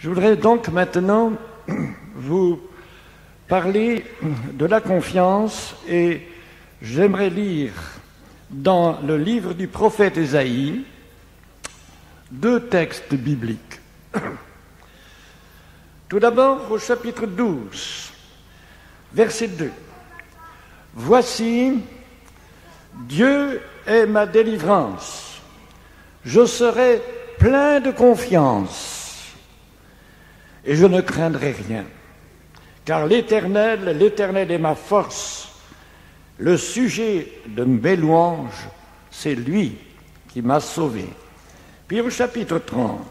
Je voudrais donc maintenant vous parler de la confiance et j'aimerais lire dans le livre du prophète Ésaïe 2 textes bibliques. Tout d'abord au chapitre 12, verset 2. « Voici, Dieu est ma délivrance, je serai plein de confiance et je ne craindrai rien, car l'Éternel est ma force, le sujet de mes louanges, c'est lui qui m'a sauvé. » Puis au chapitre 30,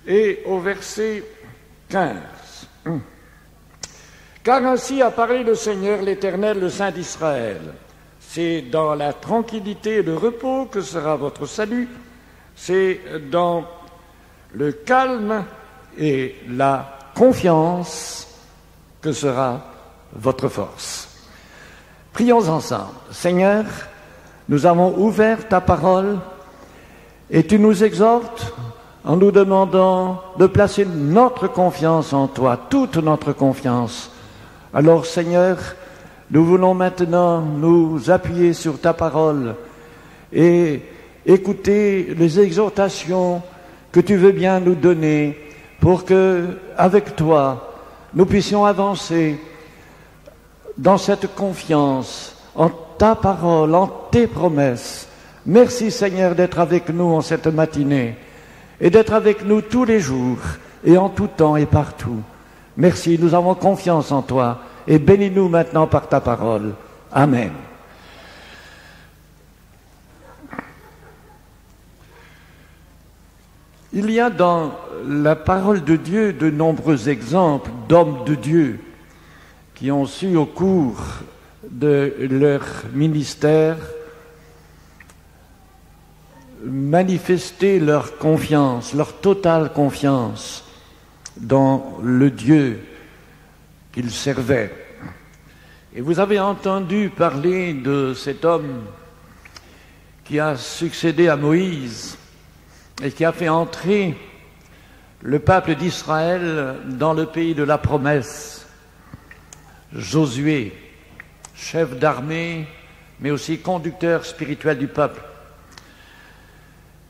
et au verset 15. « Car ainsi a parlé le Seigneur, l'Éternel, le Saint d'Israël. C'est dans la tranquillité et le repos que sera votre salut, c'est dans le calme et la confiance que sera votre force. » Prions ensemble. Seigneur, nous avons ouvert ta parole et tu nous exhortes en nous demandant de placer notre confiance en toi, toute notre confiance. Alors Seigneur, nous voulons maintenant nous appuyer sur ta parole et écouter les exhortations que tu veux bien nous donner pour que, avec toi, nous puissions avancer dans cette confiance en ta parole, en tes promesses. Merci Seigneur d'être avec nous en cette matinée et d'être avec nous tous les jours et en tout temps et partout. Merci, nous avons confiance en toi et bénis-nous maintenant par ta parole. Amen. Il y a dans la parole de Dieu de nombreux exemples d'hommes de Dieu qui ont su au cours de leur ministère manifester leur confiance, leur totale confiance dans le Dieu qu'ils servaient. Et vous avez entendu parler de cet homme qui a succédé à Moïse et qui a fait entrer le peuple d'Israël dans le pays de la promesse. Josué, chef d'armée, mais aussi conducteur spirituel du peuple.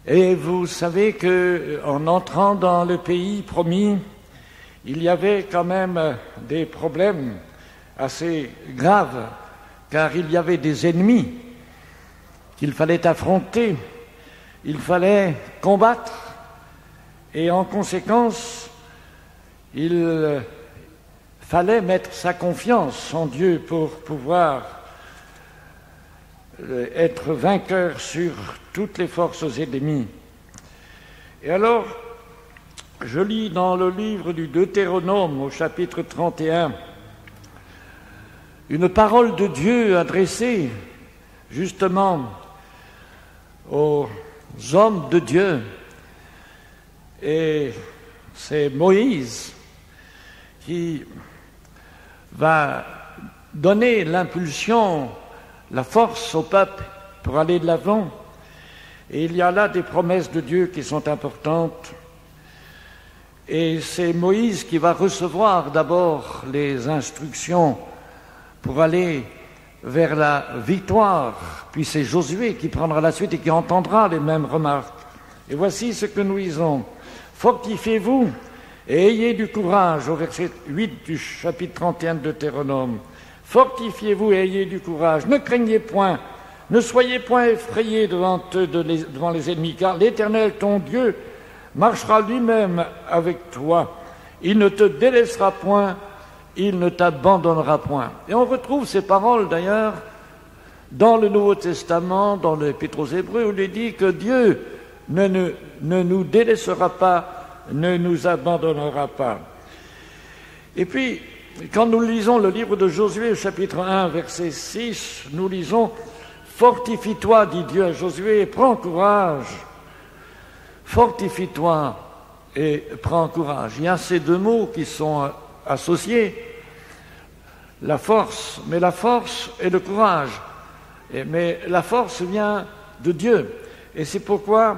Et vous savez qu'en entrant dans le pays promis, il y avait quand même des problèmes assez graves, car il y avait des ennemis qu'il fallait affronter, il fallait combattre, et en conséquence, il fallait mettre sa confiance en Dieu pour pouvoir être vainqueur sur toutes les forces ennemies. Et alors, je lis dans le livre du Deutéronome, au chapitre 31, une parole de Dieu adressée justement aux hommes de Dieu. Et c'est Moïse qui va donner l'impulsion, la force au peuple pour aller de l'avant. Et il y a là des promesses de Dieu qui sont importantes. Et c'est Moïse qui va recevoir d'abord les instructions pour aller vers la victoire. Puis c'est Josué qui prendra la suite et qui entendra les mêmes remarques. Et voici ce que nous lisons. « Fortifiez-vous et ayez du courage » au verset 8 du chapitre 31 de Deutéronome. « Fortifiez-vous et ayez du courage. Ne craignez point, ne soyez point effrayés devant les ennemis, car l'Éternel, ton Dieu, marchera lui-même avec toi. Il ne te délaissera point, il ne t'abandonnera point. » Et on retrouve ces paroles d'ailleurs dans le Nouveau Testament, dans l'Épître aux Hébreux, où il est dit que Dieu ne nous délaissera pas, ne nous abandonnera pas. Et puis, quand nous lisons le livre de Josué, chapitre 1, verset 6, nous lisons « Fortifie-toi, dit Dieu à Josué, et prends courage. » Fortifie-toi et prends courage. Il y a ces deux mots qui sont associés, la force, mais la force et le courage. Mais la force vient de Dieu. Et c'est pourquoi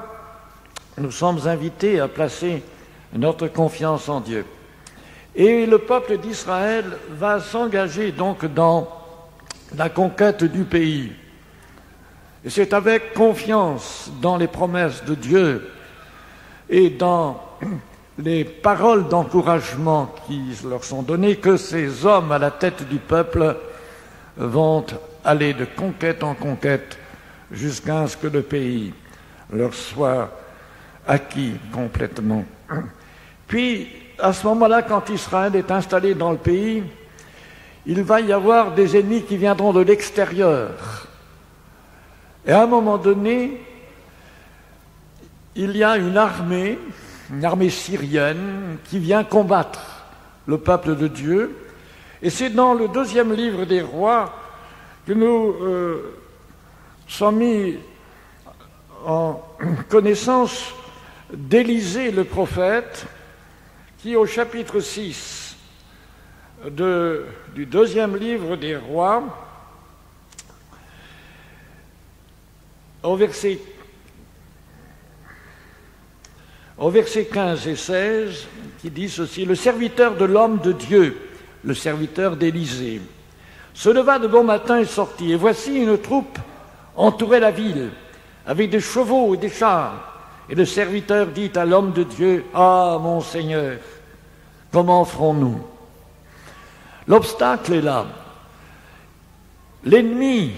nous sommes invités à placer notre confiance en Dieu. Et le peuple d'Israël va s'engager donc dans la conquête du pays. Et c'est avec confiance dans les promesses de Dieu et dans les paroles d'encouragement qui leur sont données que ces hommes à la tête du peuple vont aller de conquête en conquête jusqu'à ce que le pays leur soit acquis complètement. Puis, à ce moment-là, quand Israël est installé dans le pays, il va y avoir des ennemis qui viendront de l'extérieur. Et à un moment donné, il y a une armée syrienne qui vient combattre le peuple de Dieu. Et c'est dans le 2e livre des rois que nous sommes mis en connaissance d'Élisée le prophète, qui au chapitre 6 du 2e livre des rois, au verset 15 et 16, qui dit ceci: « Le serviteur de l'homme de Dieu, le serviteur d'Élisée, se leva de bon matin et sortit, et voici une troupe entourait la ville, avec des chevaux et des chars. Et le serviteur dit à l'homme de Dieu: « Ah, mon Seigneur, comment ferons-nous » L'obstacle est là. L'ennemi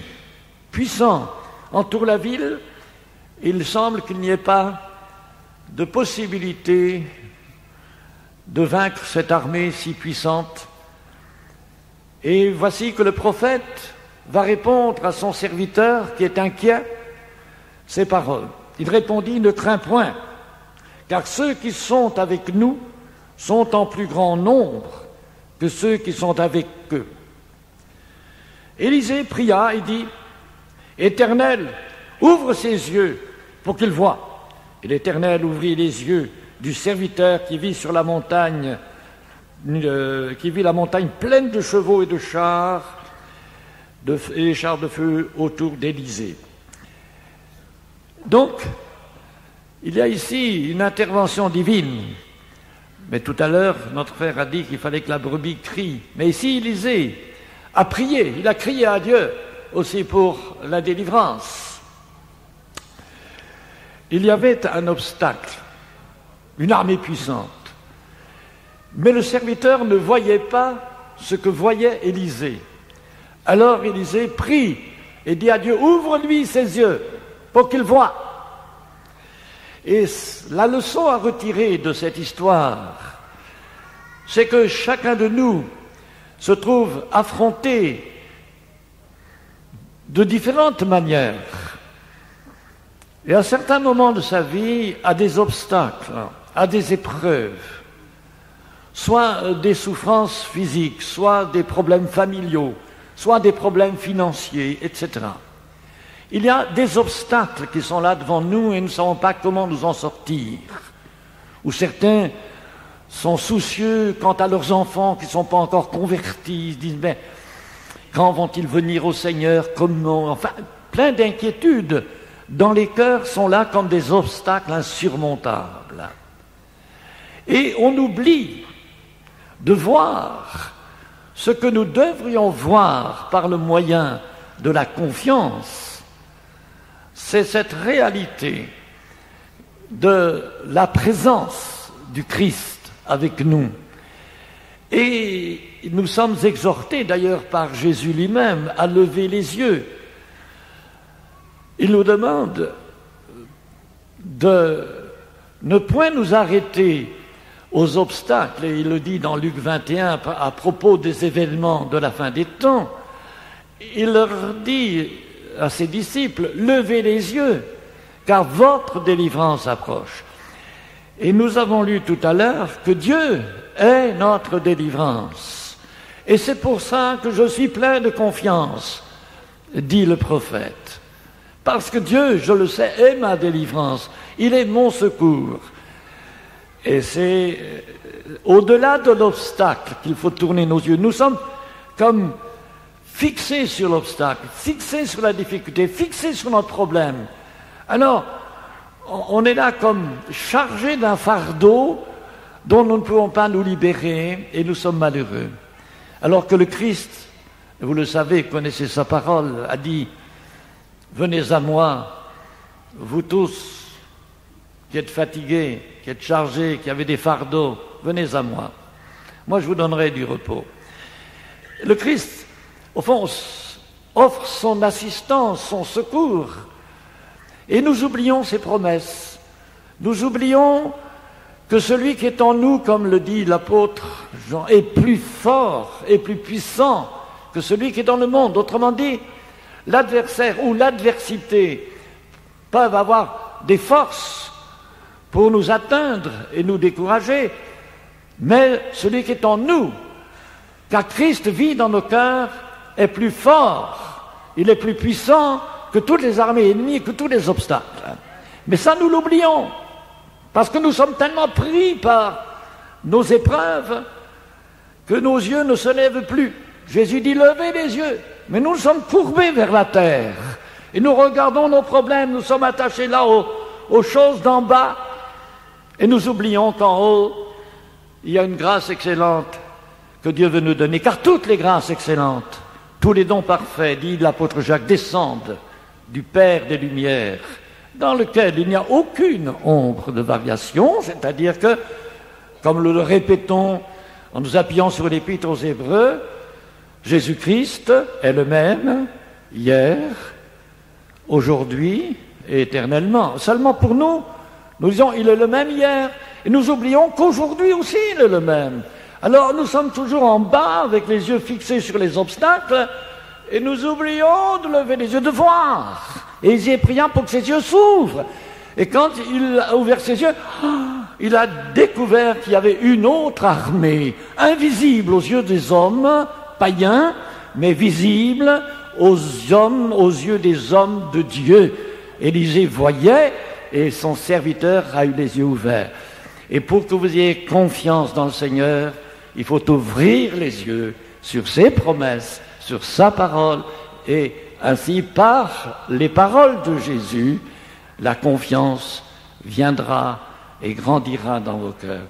puissant entoure la ville, et il semble qu'il n'y ait pas de possibilité de vaincre cette armée si puissante. Et voici que le prophète va répondre à son serviteur qui est inquiet ces paroles. Il répondit: « Ne crains point, car ceux qui sont avec nous sont en plus grand nombre que ceux qui sont avec eux. » Élisée pria et dit: « Éternel, ouvre ses yeux pour qu'il voie. » Et l'Éternel ouvrit les yeux du serviteur qui vit sur la montagne, qui vit la montagne pleine de chevaux et de chars, et les chars de feu autour d'Élisée. Donc, il y a ici une intervention divine. Mais tout à l'heure, notre frère a dit qu'il fallait que la brebis crie. Mais ici, Élisée a prié, il a crié à Dieu aussi pour la délivrance. Il y avait un obstacle, une armée puissante. Mais le serviteur ne voyait pas ce que voyait Élisée. Alors Élisée prie et dit à Dieu: « Ouvre-lui ses yeux pour qu'il voie. » Et la leçon à retirer de cette histoire, c'est que chacun de nous se trouve affronté de différentes manières. Et à certains moments de sa vie, à des obstacles, à des épreuves, soit des souffrances physiques, soit des problèmes familiaux, soit des problèmes financiers, etc. Il y a des obstacles qui sont là devant nous et nous ne savons pas comment nous en sortir. Ou certains sont soucieux quant à leurs enfants qui ne sont pas encore convertis. Ils disent: « Mais quand vont-ils venir au Seigneur? Comment ?» Enfin, plein d'inquiétudes dans les cœurs sont là comme des obstacles insurmontables. Et on oublie de voir ce que nous devrions voir par le moyen de la confiance. C'est cette réalité de la présence du Christ avec nous. Et nous sommes exhortés d'ailleurs par Jésus lui-même à lever les yeux. Il nous demande de ne point nous arrêter aux obstacles, et il le dit dans Luc 21 à propos des événements de la fin des temps. Il leur dit à ses disciples: « Levez les yeux, car votre délivrance approche. » Et nous avons lu tout à l'heure que Dieu est notre délivrance. Et c'est pour ça que je suis plein de confiance, dit le prophète. Parce que Dieu, je le sais, est ma délivrance. Il est mon secours. Et c'est au-delà de l'obstacle qu'il faut tourner nos yeux. Nous sommes comme fixés sur l'obstacle, fixés sur la difficulté, fixés sur notre problème. Alors, on est là comme chargé d'un fardeau dont nous ne pouvons pas nous libérer et nous sommes malheureux. Alors que le Christ, vous le savez, connaissez sa parole, a dit « Venez à moi, vous tous qui êtes fatigués, qui êtes chargés, qui avez des fardeaux, venez à moi. Moi, je vous donnerai du repos. » Le Christ, au fond, offre son assistance, son secours. Et nous oublions ses promesses. Nous oublions que celui qui est en nous, comme le dit l'apôtre Jean, est plus fort et plus puissant que celui qui est dans le monde. Autrement dit, l'adversaire ou l'adversité peuvent avoir des forces pour nous atteindre et nous décourager, mais celui qui est en nous, car Christ vit dans nos cœurs, est plus fort, il est plus puissant que toutes les armées ennemies, que tous les obstacles. Mais ça, nous l'oublions, parce que nous sommes tellement pris par nos épreuves que nos yeux ne se lèvent plus. Jésus dit « Levez les yeux », mais nous sommes courbés vers la terre, et nous regardons nos problèmes, nous sommes attachés là aux choses d'en bas, et nous oublions qu'en haut, il y a une grâce excellente que Dieu veut nous donner, car toutes les grâces excellentes, tous les dons parfaits, dit l'apôtre Jacques, descendent du Père des Lumières, dans lequel il n'y a aucune ombre de variation, c'est-à-dire que, comme nous le répétons en nous appuyant sur l'Épître aux Hébreux, Jésus-Christ est le même hier, aujourd'hui et éternellement. Seulement pour nous, nous disons il est le même hier, et nous oublions qu'aujourd'hui aussi il est le même. Alors nous sommes toujours en bas avec les yeux fixés sur les obstacles et nous oublions de lever les yeux, de voir. Et Isaïe priant pour que ses yeux s'ouvrent. Et quand il a ouvert ses yeux, il a découvert qu'il y avait une autre armée, invisible aux yeux des hommes païens, mais visible aux yeux des hommes de Dieu. Élisée voyait et son serviteur a eu les yeux ouverts. Et pour que vous ayez confiance dans le Seigneur, il faut ouvrir les yeux sur ses promesses, sur sa parole, et ainsi, par les paroles de Jésus, la confiance viendra et grandira dans vos cœurs.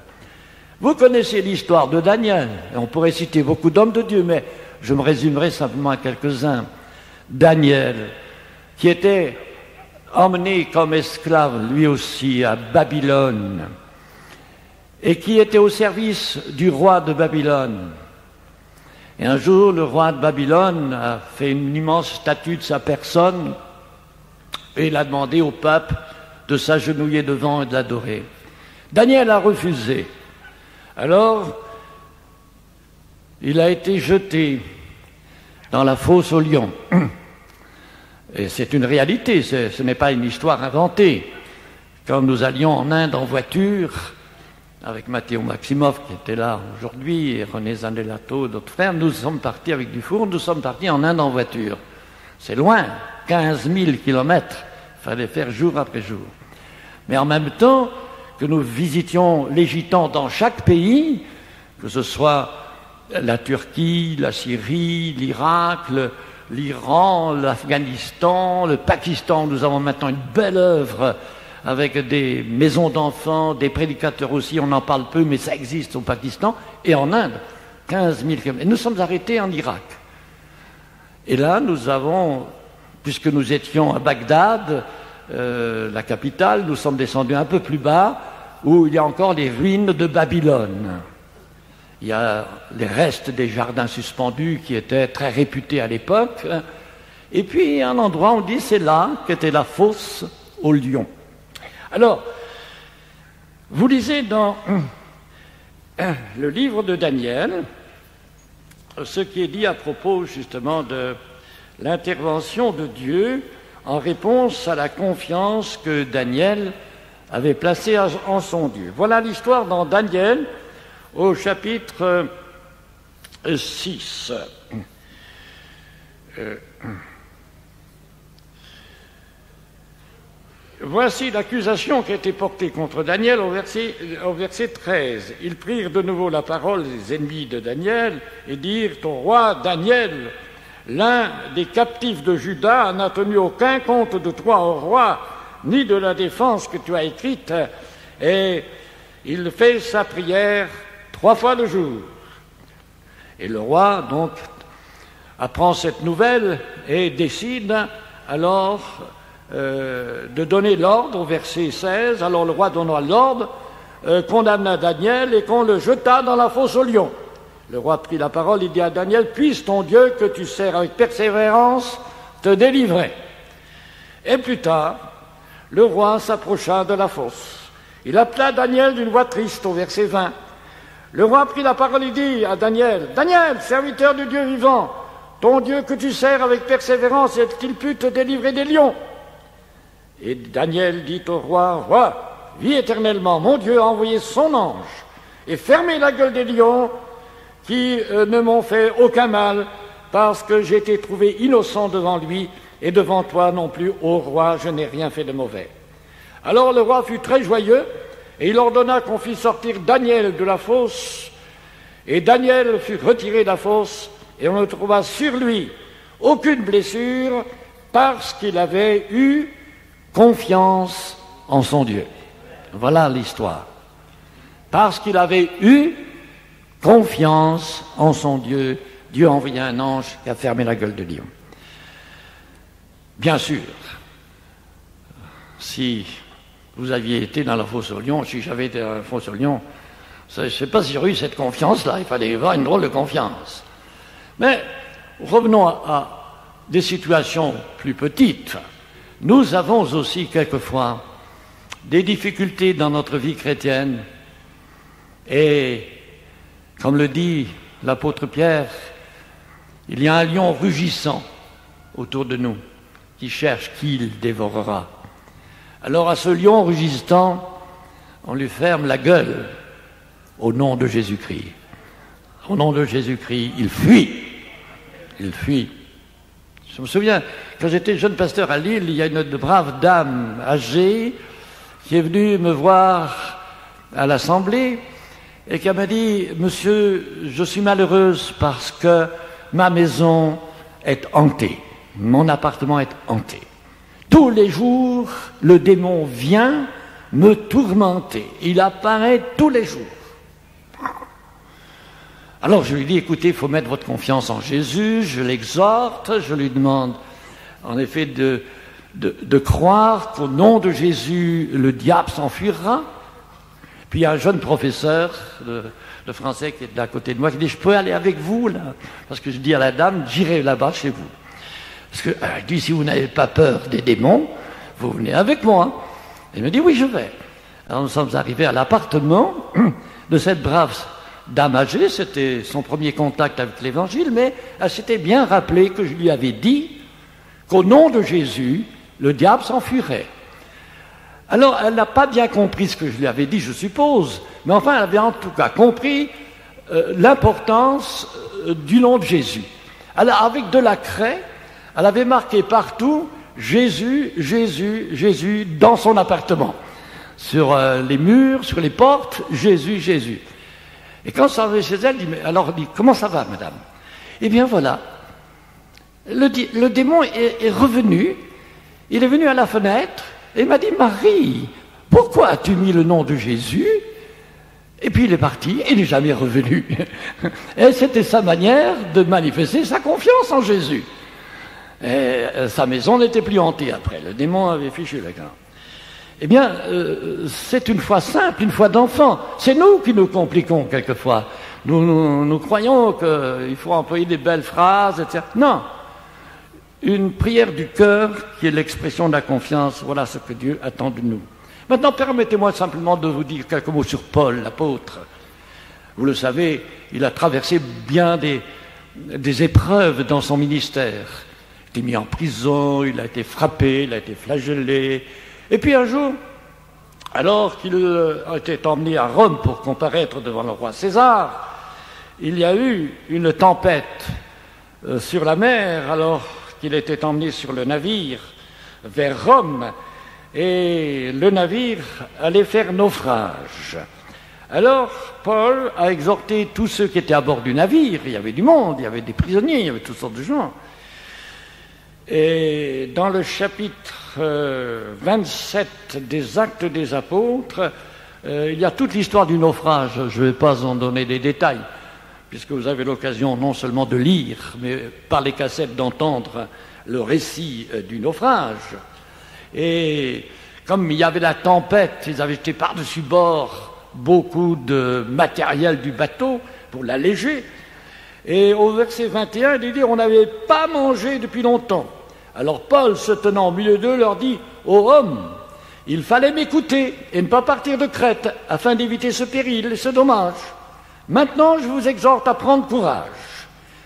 Vous connaissez l'histoire de Daniel, et on pourrait citer beaucoup d'hommes de Dieu, mais je me résumerai simplement à quelques-uns. Daniel, qui était emmené comme esclave, lui aussi, à Babylone, et qui était au service du roi de Babylone. Et un jour, le roi de Babylone a fait une immense statue de sa personne et il a demandé au peuple de s'agenouiller devant et de l'adorer. Daniel a refusé. Alors, il a été jeté dans la fosse aux lions. Et c'est une réalité, ce n'est pas une histoire inventée. Quand nous allions en Inde en voiture, avec Matteo Maximov qui était là aujourd'hui, et René Zanellato, d'autres frères, nous sommes partis avec Dufour, nous sommes partis en Inde en voiture. C'est loin, 15 000 kilomètres, il fallait faire jour après jour. Mais en même temps que nous visitions les gitans dans chaque pays, que ce soit la Turquie, la Syrie, l'Irak, l'Iran, l'Afghanistan, le Pakistan, nous avons maintenant une belle œuvre avec des maisons d'enfants, des prédicateurs aussi, on en parle peu, mais ça existe au Pakistan, et en Inde, 15 000 km. Et nous sommes arrêtés en Irak. Et là, nous avons, puisque nous étions à Bagdad, la capitale, nous sommes descendus un peu plus bas, où il y a encore les ruines de Babylone. Il y a les restes des jardins suspendus qui étaient très réputés à l'époque. Et puis, un endroit, on dit, c'est là qu'était la fosse aux lions. Alors, vous lisez dans le livre de Daniel ce qui est dit à propos justement de l'intervention de Dieu en réponse à la confiance que Daniel avait placée en son Dieu. Voilà l'histoire dans Daniel au chapitre 6. Voici l'accusation qui a été portée contre Daniel au verset 13. Ils prirent de nouveau la parole, les ennemis de Daniel, et dirent au roi Daniel, l'un des captifs de Juda n'a tenu aucun compte de toi, ô roi, ni de la défense que tu as écrite. Et il fait sa prière 3 fois le jour. Et le roi, donc, apprend cette nouvelle et décide alors de donner l'ordre au verset 16. Alors le roi donna l'ordre, condamna Daniel et qu'on le jeta dans la fosse aux lions. Le roi prit la parole, il dit à Daniel, puisse ton Dieu que tu sers avec persévérance te délivrer. Et plus tard, le roi s'approcha de la fosse. Il appela Daniel d'une voix triste au verset 20. Le roi prit la parole et dit à Daniel, Daniel, serviteur du Dieu vivant, ton Dieu que tu sers avec persévérance, est-il pu te délivrer des lions? Et Daniel dit au roi, Roi, vis éternellement, mon Dieu a envoyé son ange et fermé la gueule des lions qui ne m'ont fait aucun mal parce que j'ai été trouvé innocent devant lui et devant toi non plus, ô roi, je n'ai rien fait de mauvais. Alors le roi fut très joyeux et il ordonna qu'on fît sortir Daniel de la fosse. Et Daniel fut retiré de la fosse et on ne trouva sur lui aucune blessure parce qu'il avait eu confiance en son Dieu. Voilà l'histoire. Parce qu'il avait eu confiance en son Dieu, Dieu a envoyé un ange qui a fermé la gueule de lion. Bien sûr, si vous aviez été dans la fosse aux lions, si j'avais été dans la fosse aux lions, je ne sais pas si j'aurais eu cette confiance-là, il fallait avoir une drôle de confiance. Mais revenons à des situations plus petites. Nous avons aussi quelquefois des difficultés dans notre vie chrétienne et, comme le dit l'apôtre Pierre, il y a un lion rugissant autour de nous qui cherche qui il dévorera. Alors à ce lion rugissant, on lui ferme la gueule au nom de Jésus-Christ. Au nom de Jésus-Christ, il fuit. Il fuit. Je me souviens, quand j'étais jeune pasteur à Lille, il y a une brave dame âgée qui est venue me voir à l'Assemblée et qui m'a dit « Monsieur, je suis malheureuse parce que ma maison est hantée. Mon appartement est hanté. Tous les jours, le démon vient me tourmenter. Il apparaît tous les jours. » Alors je lui dis, écoutez, il faut mettre votre confiance en Jésus, je l'exhorte, je lui demande en effet de croire qu'au nom de Jésus, le diable s'enfuira. Puis il y a un jeune professeur de français qui est à côté de moi qui dit, je peux aller avec vous là? Parce que je dis à la dame, j'irai là-bas chez vous. Parce que, il dit, si vous n'avez pas peur des démons, vous venez avec moi. Elle me dit, oui, je vais. Alors nous sommes arrivés à l'appartement de cette brave dame âgée, c'était son premier contact avec l'Évangile, mais elle s'était bien rappelé que je lui avais dit qu'au nom de Jésus, le diable s'enfuirait. Alors, elle n'a pas bien compris ce que je lui avais dit, je suppose, mais enfin, elle avait en tout cas compris l'importance du nom de Jésus. Alors, avec de la craie, elle avait marqué partout Jésus, Jésus, Jésus dans son appartement. Sur les murs, sur les portes, Jésus, Jésus. Et quand ça arrivait chez elle, elle dit, comment ça va, madame? Eh bien voilà, le démon est revenu, il est venu à la fenêtre, et il m'a dit, Marie, pourquoi as-tu mis le nom de Jésus? Et puis il est parti, et il n'est jamais revenu. Et c'était sa manière de manifester sa confiance en Jésus. Et sa maison n'était plus hantée après, le démon avait fichu la camp. Eh bien, c'est une foi simple, une foi d'enfant. C'est nous qui nous compliquons quelquefois. Nous croyons qu'il faut employer des belles phrases, etc. Non. Une prière du cœur qui est l'expression de la confiance, voilà ce que Dieu attend de nous. Maintenant, permettez-moi simplement de vous dire quelques mots sur Paul, l'apôtre. Vous le savez, il a traversé bien des épreuves dans son ministère. Il a été mis en prison, il a été frappé, il a été flagellé. Et puis un jour, alors qu'il a été emmené à Rome pour comparaître devant le roi César, il y a eu une tempête sur la mer alors qu'il était emmené sur le navire vers Rome et le navire allait faire naufrage. Alors Paul a exhorté tous ceux qui étaient à bord du navire, il y avait du monde, il y avait des prisonniers, il y avait toutes sortes de gens. Et dans le chapitre 27 des Actes des Apôtres, il y a toute l'histoire du naufrage. Je ne vais pas en donner des détails, puisque vous avez l'occasion non seulement de lire, mais par les cassettes d'entendre le récit du naufrage. Et comme il y avait la tempête, ils avaient jeté par-dessus bord beaucoup de matériel du bateau pour l'alléger. Et au verset 21, il dit « On n'avait pas mangé depuis longtemps ». Alors Paul, se tenant au milieu d'eux, leur dit « Ô hommes, il fallait m'écouter et ne pas partir de Crète afin d'éviter ce péril et ce dommage. Maintenant, je vous exhorte à prendre courage,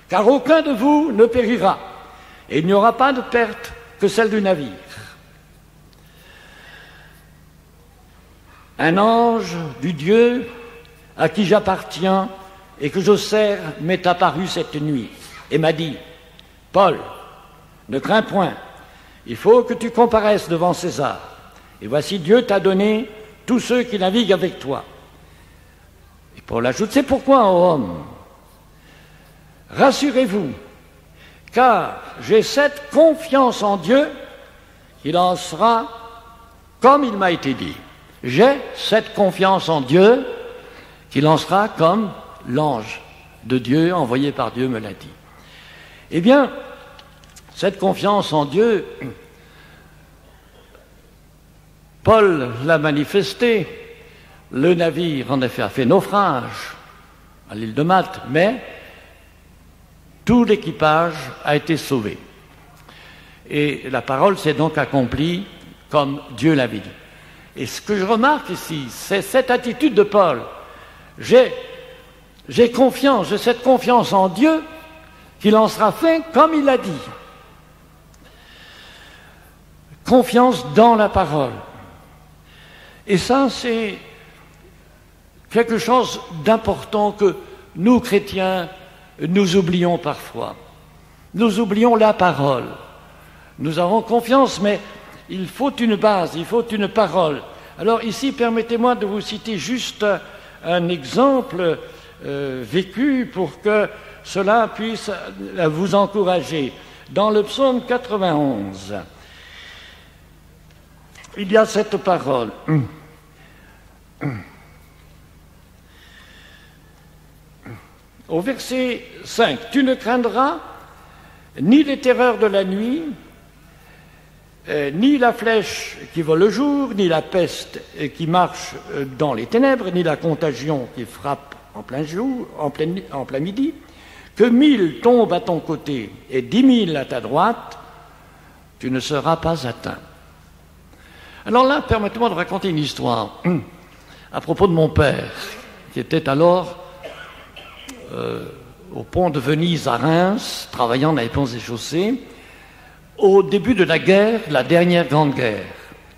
car aucun de vous ne périra, et il n'y aura pas de perte que celle du navire. » Un ange du Dieu à qui j'appartiens et que je sers m'est apparu cette nuit et m'a dit « Paul, ne crains point, il faut que tu comparaisses devant César. Et voici Dieu t'a donné tous ceux qui naviguent avec toi. » Et Paul ajoute « C'est pourquoi, ô homme, rassurez-vous, car j'ai cette confiance en Dieu qu'il en sera comme il m'a été dit. J'ai cette confiance en Dieu qu'il en sera comme l'ange de Dieu envoyé par Dieu me l'a dit. » Eh bien, cette confiance en Dieu, Paul l'a manifestée. Le navire, en effet, a fait naufrage à l'île de Malte, mais tout l'équipage a été sauvé. Et la parole s'est donc accomplie comme Dieu l'avait dit. Et ce que je remarque ici, c'est cette attitude de Paul. J'ai cette confiance en Dieu qu'il en sera fait comme il l'a dit. Confiance dans la parole. Et ça, c'est quelque chose d'important que nous, chrétiens, nous oublions parfois. Nous oublions la parole. Nous avons confiance, mais il faut une base, il faut une parole. Alors ici, permettez-moi de vous citer juste un exemple vécu pour que cela puisse vous encourager. Dans le psaume 91, il y a cette parole. Au verset 5, « Tu ne craindras ni les terreurs de la nuit, ni la flèche qui vole le jour, ni la peste qui marche dans les ténèbres, ni la contagion qui frappe en plein jour, en plein midi, que 1000 tombent à ton côté et 10 000 à ta droite, tu ne seras pas atteint. » Alors là, permettez-moi de raconter une histoire à propos de mon père, qui était alors au pont de Venise à Reims, travaillant dans les ponts et chaussées, au début de la guerre, la dernière grande guerre.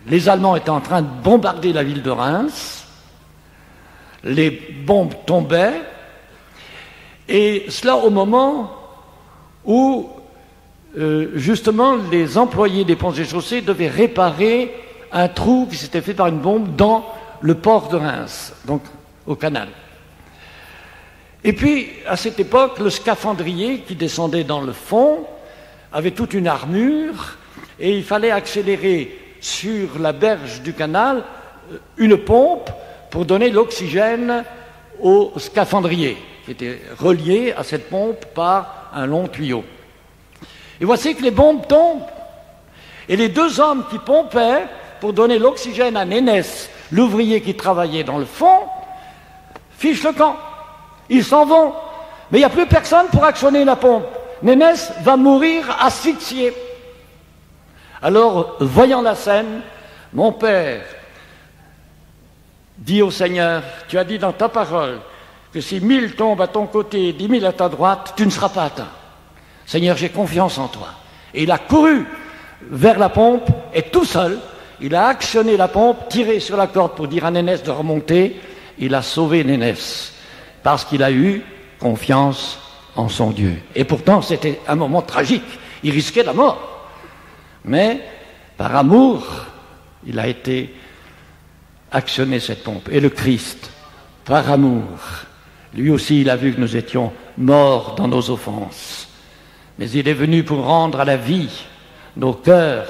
Les Allemands étaient en train de bombarder la ville de Reims, les bombes tombaient, et cela au moment où justement les employés des ponts et chaussées devaient réparer un trou qui s'était fait par une bombe dans le port de Reims, donc au canal. Et puis, à cette époque, le scaphandrier qui descendait dans le fond avait toute une armure et il fallait accélérer sur la berge du canal une pompe pour donner l'oxygène au scaphandrier qui était relié à cette pompe par un long tuyau. Et voici que les bombes tombent et les deux hommes qui pompaient pour donner l'oxygène à Nénès, l'ouvrier qui travaillait dans le fond, fichent le camp. Ils s'en vont, mais il n'y a plus personne pour actionner la pompe. Nénès va mourir asphyxié. Alors, voyant la scène, mon père dit au Seigneur, tu as dit dans ta parole que si 1000 tombent à ton côté et 10 000 à ta droite, tu ne seras pas atteint. Seigneur, j'ai confiance en toi. Et il a couru vers la pompe et tout seul, il a actionné la pompe, tiré sur la corde pour dire à Nénès de remonter. Il a sauvé Nénès parce qu'il a eu confiance en son Dieu. Et pourtant, c'était un moment tragique. Il risquait la mort. Mais, par amour, il a été actionné cette pompe. Et le Christ, par amour, lui aussi, il a vu que nous étions morts dans nos offenses. Mais il est venu pour rendre à la vie nos cœurs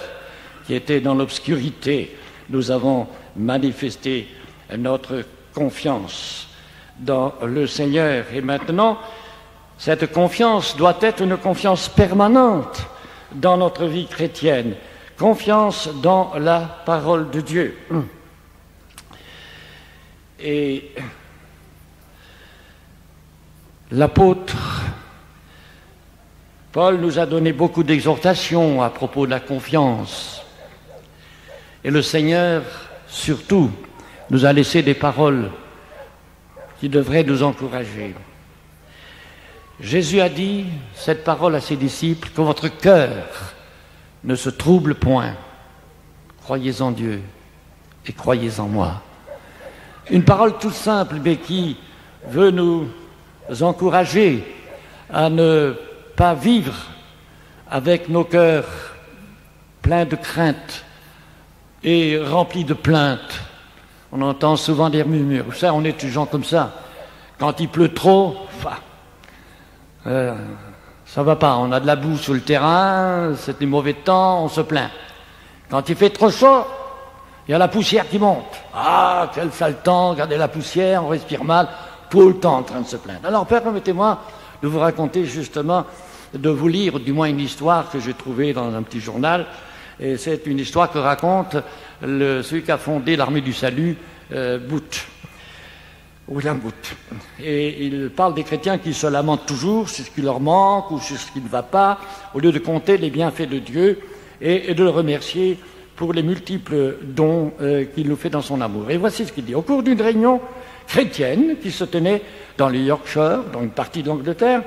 qui étaient dans l'obscurité, nous avons manifesté notre confiance dans le Seigneur. Et maintenant, cette confiance doit être une confiance permanente dans notre vie chrétienne, confiance dans la parole de Dieu. Et l'apôtre Paul nous a donné beaucoup d'exhortations à propos de la confiance. Et le Seigneur, surtout, nous a laissé des paroles qui devraient nous encourager. Jésus a dit cette parole à ses disciples, que votre cœur ne se trouble point. Croyez en Dieu et croyez en moi. Une parole toute simple, mais qui veut nous encourager à ne pas vivre avec nos cœurs pleins de crainte et remplis de plaintes. On entend souvent des murmures. Vous savez, on est des gens comme ça. Quand il pleut trop, ça va pas. On a de la boue sur le terrain, c'est du mauvais temps, on se plaint. Quand il fait trop chaud, il y a la poussière qui monte. Ah, quel sale temps, regardez la poussière, on respire mal, tout le temps en train de se plaindre. Alors, permettez-moi de vous raconter justement, de vous lire du moins une histoire que j'ai trouvée dans un petit journal. Et c'est une histoire que raconte celui qui a fondé l'Armée du Salut, William Booth. Et il parle des chrétiens qui se lamentent toujours sur ce qui leur manque ou sur ce qui ne va pas, au lieu de compter les bienfaits de Dieu et de le remercier pour les multiples dons qu'il nous fait dans son amour. Et voici ce qu'il dit. Au cours d'une réunion chrétienne qui se tenait dans le Yorkshire, dans une partie de l'Angleterre,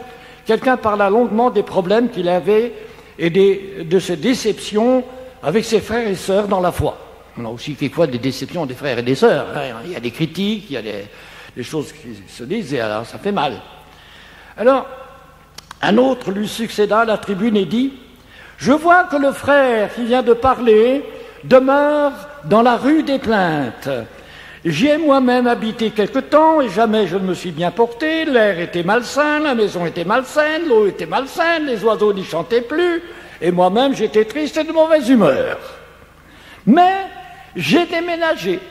quelqu'un parla longuement des problèmes qu'il avait et de ses déceptions avec ses frères et sœurs dans la foi. On a aussi quelquefois des déceptions des frères et des sœurs. Il y a des critiques, il y a des choses qui se disent, et alors ça fait mal. Alors, un autre lui succéda à la tribune et dit « Je vois que le frère qui vient de parler demeure dans la rue des Plaintes. J'y ai moi-même habité quelque temps et jamais je ne me suis bien porté. L'air était malsain, la maison était malsaine, l'eau était malsaine, les oiseaux n'y chantaient plus, et moi-même j'étais triste et de mauvaise humeur. Mais j'ai déménagé.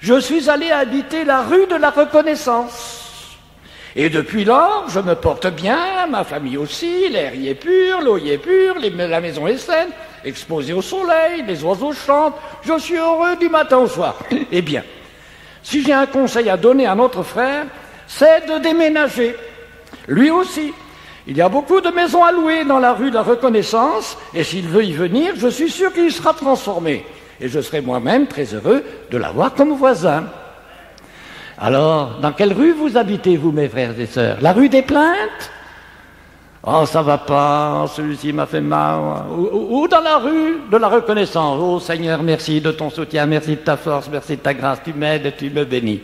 Je suis allé habiter la rue de la Reconnaissance. Et depuis lors, je me porte bien, ma famille aussi, l'air y est pur, l'eau y est pure, la maison est saine, exposée au soleil, les oiseaux chantent, je suis heureux du matin au soir. Eh bien, si j'ai un conseil à donner à notre frère, c'est de déménager. Lui aussi. Il y a beaucoup de maisons à louer dans la rue de la Reconnaissance, et s'il veut y venir, je suis sûr qu'il sera transformé. Et je serai moi-même très heureux de l'avoir comme voisin. Alors, dans quelle rue vous habitez, vous, mes frères et sœurs? La rue des Plaintes? Oh, ça va pas, celui-ci m'a fait mal. Ou dans la rue de la Reconnaissance. Oh Seigneur, merci de ton soutien, merci de ta force, merci de ta grâce, tu m'aides, tu me bénis.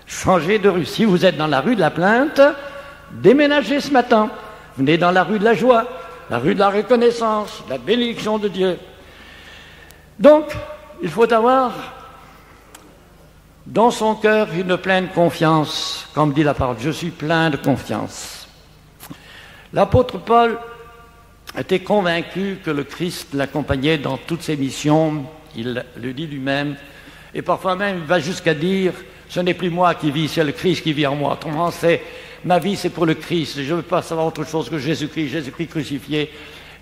Changez de rue. Si vous êtes dans la rue de la Plainte, déménagez ce matin. Venez dans la rue de la joie, la rue de la Reconnaissance, la bénédiction de Dieu. Donc, il faut avoir dans son cœur une pleine confiance, comme dit la parole, je suis plein de confiance. L'apôtre Paul était convaincu que le Christ l'accompagnait dans toutes ses missions, il le dit lui-même, et parfois même il va jusqu'à dire, ce n'est plus moi qui vis, c'est le Christ qui vit en moi. Autrement, ma vie c'est pour le Christ, je ne veux pas savoir autre chose que Jésus-Christ crucifié.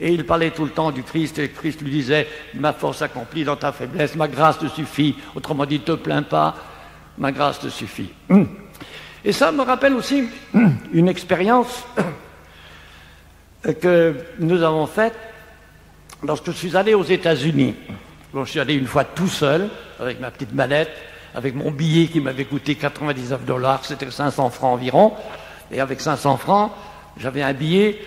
Et il parlait tout le temps du Christ, et le Christ lui disait « Ma force accomplie dans ta faiblesse, ma grâce te suffit. » Autrement dit, ne te plains pas, ma grâce te suffit. Et ça me rappelle aussi une expérience que nous avons faite lorsque je suis allé aux États-Unis. Bon, je suis allé une fois tout seul, avec ma petite mallette, avec mon billet qui m'avait coûté $99, c'était 500 francs environ. Et avec 500 francs, j'avais un billet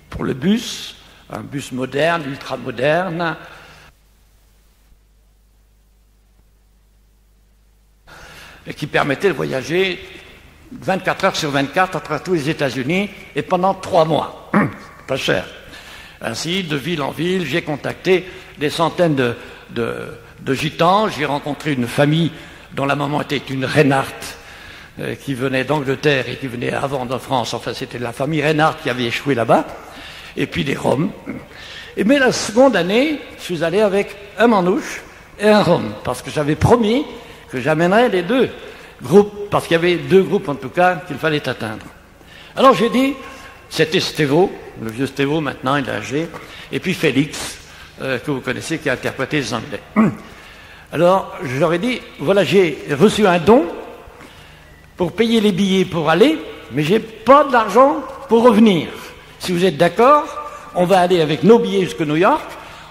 pour le bus, un bus moderne, ultra moderne, et qui permettait de voyager 24 heures sur 24 à travers tous les États-Unis et pendant 3 mois. Pas cher. Ainsi, de ville en ville, j'ai contacté des centaines de gitans. J'ai rencontré une famille dont la maman était une Reinhardt, qui venait d'Angleterre et qui venait avant de France. Enfin, c'était la famille Reinhardt qui avait échoué là-bas. et puis des rhums. Mais la seconde année, je suis allé avec un manouche et un rhum, parce que j'avais promis que j'amènerais les deux groupes, parce qu'il y avait deux groupes en tout cas qu'il fallait atteindre. Alors j'ai dit, c'était Stévo, le vieux Stévo maintenant, il est âgé, et puis Félix, que vous connaissez, qui a interprété les Anglais. Alors je leur ai dit, voilà, j'ai reçu un don pour payer les billets pour aller, mais j'ai pas d'argent pour revenir. Si vous êtes d'accord, on va aller avec nos billets jusqu'à New York.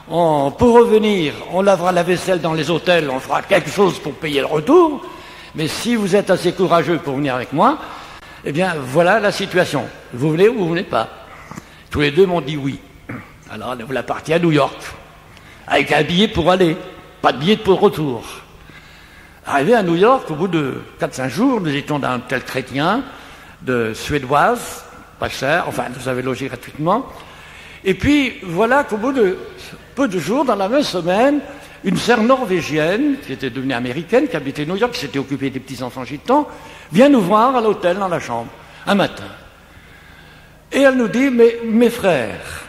Pour revenir, on lavera la vaisselle dans les hôtels, on fera quelque chose pour payer le retour. Mais si vous êtes assez courageux pour venir avec moi, eh bien, voilà la situation. Vous venez ou vous venez pas? Tous les deux m'ont dit oui. Alors, on est parti à New York, avec un billet pour aller, pas de billet pour retour. Arrivé à New York, au bout de 4-5 jours, nous étions dans un hôtel chrétien de Suédoise, pas cher, enfin, nous avait logé gratuitement. Et puis, voilà qu'au bout de peu de jours, dans la même semaine, une sœur norvégienne, qui était devenue américaine, qui habitait New York, qui s'était occupée des petits-enfants gitans, vient nous voir à l'hôtel, dans la chambre, un matin. Et elle nous dit, mais mes frères,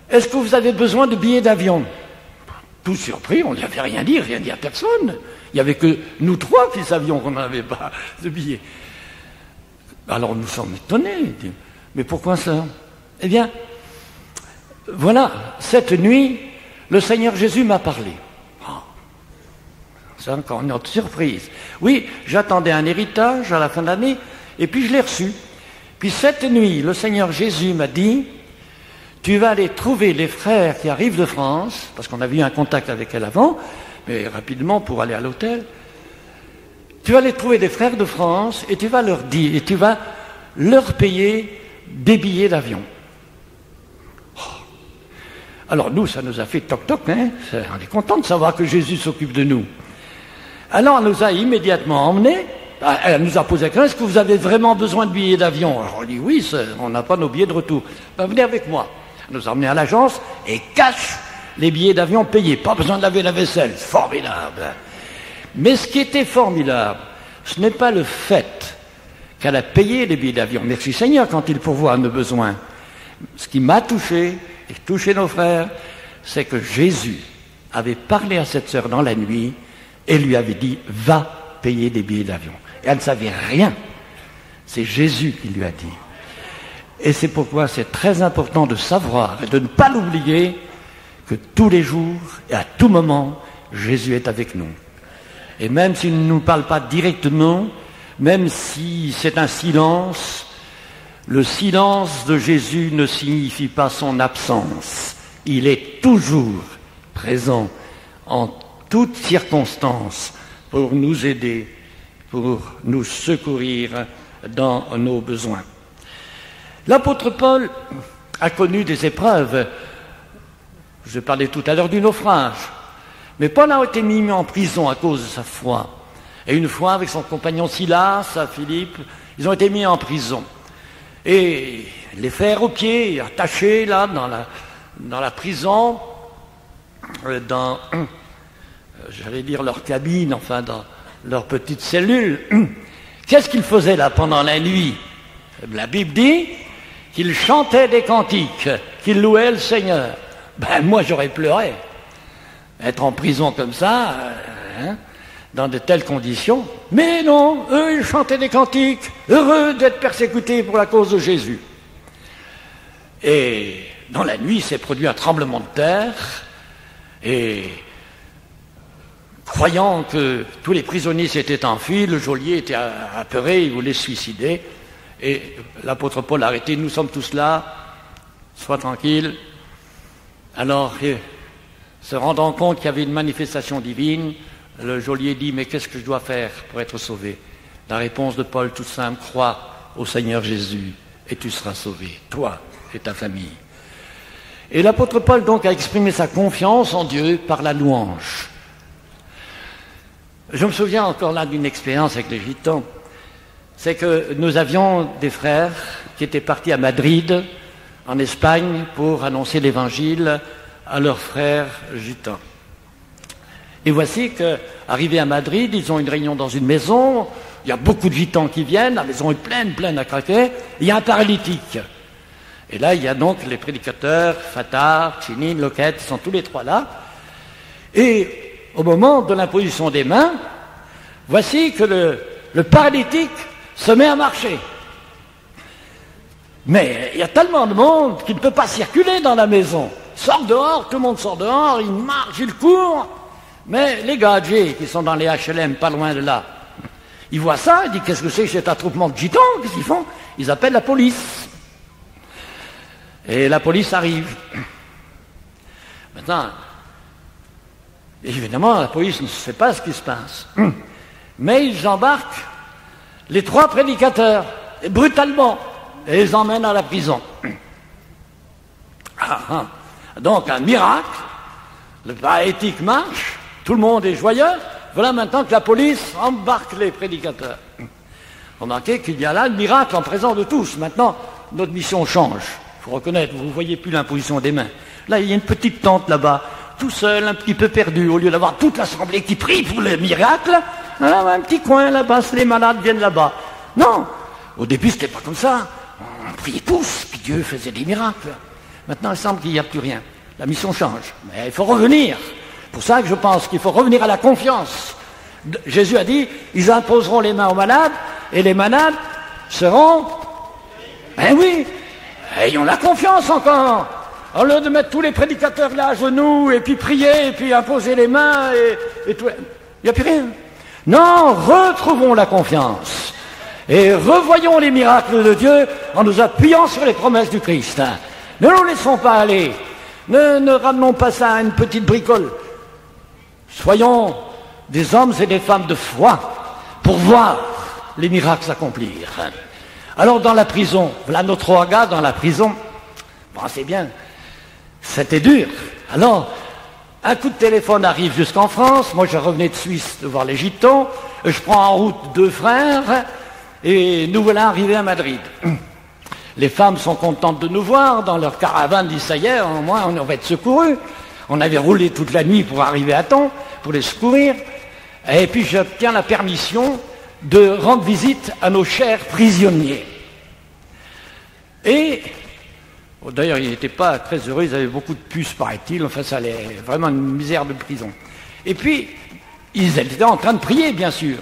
est-ce que vous avez besoin de billets d'avion? Tout surpris, on n'y avait rien dit à personne. Il n'y avait que nous trois qui savions qu'on n'avait pas de billets. Alors nous sommes étonnés. Mais pourquoi ça? Eh bien, voilà, cette nuit, le Seigneur Jésus m'a parlé. Oh, c'est encore une autre surprise. Oui, j'attendais un héritage à la fin de l'année, et puis je l'ai reçu. Puis cette nuit, le Seigneur Jésus m'a dit, tu vas aller trouver les frères qui arrivent de France, parce qu'on avait eu un contact avec elle avant, mais rapidement pour aller à l'hôtel. Tu vas aller trouver des frères de France, et tu vas leur dire, et tu vas leur payer des billets d'avion. Alors nous, ça nous a fait toc-toc, hein. On est content de savoir que Jésus s'occupe de nous. Alors elle nous a immédiatement emmenés, elle nous a posé la question, est-ce que vous avez vraiment besoin de billets d'avion? Alors on dit oui, on n'a pas nos billets de retour. Ben, venez avec moi. Elle nous a emmenés à l'agence et cache les billets d'avion payés. Pas besoin de laver la vaisselle, formidable. Mais ce qui était formidable, ce n'est pas le fait qu'elle a payé les billets d'avion. Merci Seigneur quand il pourvoit à nos besoins. Ce qui m'a touché, et touché nos frères, c'est que Jésus avait parlé à cette sœur dans la nuit et lui avait dit, va payer des billets d'avion. Et elle ne savait rien. C'est Jésus qui lui a dit. Et c'est pourquoi c'est très important de savoir et de ne pas l'oublier que tous les jours et à tout moment, Jésus est avec nous. Et même s'il ne nous parle pas directement, même si c'est un silence, le silence de Jésus ne signifie pas son absence. Il est toujours présent en toutes circonstances pour nous aider, pour nous secourir dans nos besoins. L'apôtre Paul a connu des épreuves. Je parlais tout à l'heure du naufrage. Mais Paul a été mis en prison à cause de sa foi. Et une fois, avec son compagnon Silas, Philippe, ils ont été mis en prison. Et les fers aux pieds, attachés là dans la prison, dans, j'allais dire leur cabine, enfin dans leur petite cellule. Qu'est-ce qu'ils faisaient là pendant la nuit? La Bible dit qu'ils chantaient des cantiques, qu'ils louaient le Seigneur. Ben moi j'aurais pleuré. Être en prison comme ça, dans de telles conditions. Mais non, eux, ils chantaient des cantiques, heureux d'être persécutés pour la cause de Jésus. Et dans la nuit, s'est produit un tremblement de terre, et croyant que tous les prisonniers s'étaient enfuis, le geôlier était apeuré, il voulait se suicider, et l'apôtre Paul a arrêté, nous sommes tous là, sois tranquille. Alors, se rendant compte qu'il y avait une manifestation divine, le geôlier dit, mais qu'est-ce que je dois faire pour être sauvé? La réponse de Paul, toute simple, crois au Seigneur Jésus et tu seras sauvé, toi et ta famille. Et l'apôtre Paul donc a exprimé sa confiance en Dieu par la louange. Je me souviens encore là d'une expérience avec les Gitans. C'est que nous avions des frères qui étaient partis à Madrid, en Espagne, pour annoncer l'évangile à leurs frères gitans. Et voici qu'arrivés à Madrid, ils ont une réunion dans une maison, il y a beaucoup de gitans qui viennent, la maison est pleine à craquer, il y a un paralytique. Et là, il y a donc les prédicateurs, Fatard, Chinine, Loquette, ils sont tous les trois là. Et au moment de l'imposition des mains, voici que le paralytique se met à marcher. Mais il y a tellement de monde qu'il ne peut pas circuler dans la maison. Il sort dehors, tout le monde sort dehors, il marche, il court. Mais les gars âgés qui sont dans les HLM, pas loin de là, ils voient ça, ils disent qu'est-ce que c'est que cet attroupement de gitans, qu'est-ce qu'ils font? Ils appellent la police. Et la police arrive. Maintenant, évidemment, la police ne sait pas ce qui se passe. Mais ils embarquent les trois prédicateurs, et brutalement, et les emmènent à la prison. Donc, un miracle, le paralytique marche, tout le monde est joyeux, voilà maintenant que la police embarque les prédicateurs. Remarquez qu'il y a là le miracle en présence de tous. Maintenant, notre mission change. Il faut reconnaître, vous ne voyez plus l'imposition des mains. Là, il y a une petite tente là-bas, tout seul, un petit peu perdu, au lieu d'avoir toute l'assemblée qui prie pour le miracle, alors, un petit coin là-bas, les malades viennent là-bas. Non, au début, c'était pas comme ça. On priait tous, puis Dieu faisait des miracles. Maintenant, il semble qu'il n'y a plus rien. La mission change. Mais il faut revenir. C'est pour ça que je pense qu'il faut revenir à la confiance. Jésus a dit, ils imposeront les mains aux malades, et les malades seront... Ben oui, ayons la confiance encore. Au lieu de mettre tous les prédicateurs là à genoux, et puis prier, et puis imposer les mains, et tout... Il n'y a plus rien. Non, retrouvons la confiance. Et revoyons les miracles de Dieu en nous appuyant sur les promesses du Christ. Ne nous laissons pas aller. Ne ramenons pas ça à une petite bricole. Soyons des hommes et des femmes de foi pour voir les miracles s'accomplir. Alors dans la prison, voilà nos trois gars dans la prison. Bon, c'est bien. C'était dur. Alors, un coup de téléphone arrive jusqu'en France. Moi, je revenais de Suisse de voir les gitans. Je prends en route deux frères et nous voilà arrivés à Madrid. Les femmes sont contentes de nous voir dans leur caravane, disent ça y est, au moins on va être secourus. On avait roulé toute la nuit pour arriver à temps, pour les secourir. Et puis j'obtiens la permission de rendre visite à nos chers prisonniers. Et, d'ailleurs, ils n'étaient pas très heureux, ils avaient beaucoup de puces, paraît-il. Enfin, ça allait vraiment une misère de prison. Et puis, ils étaient en train de prier, bien sûr.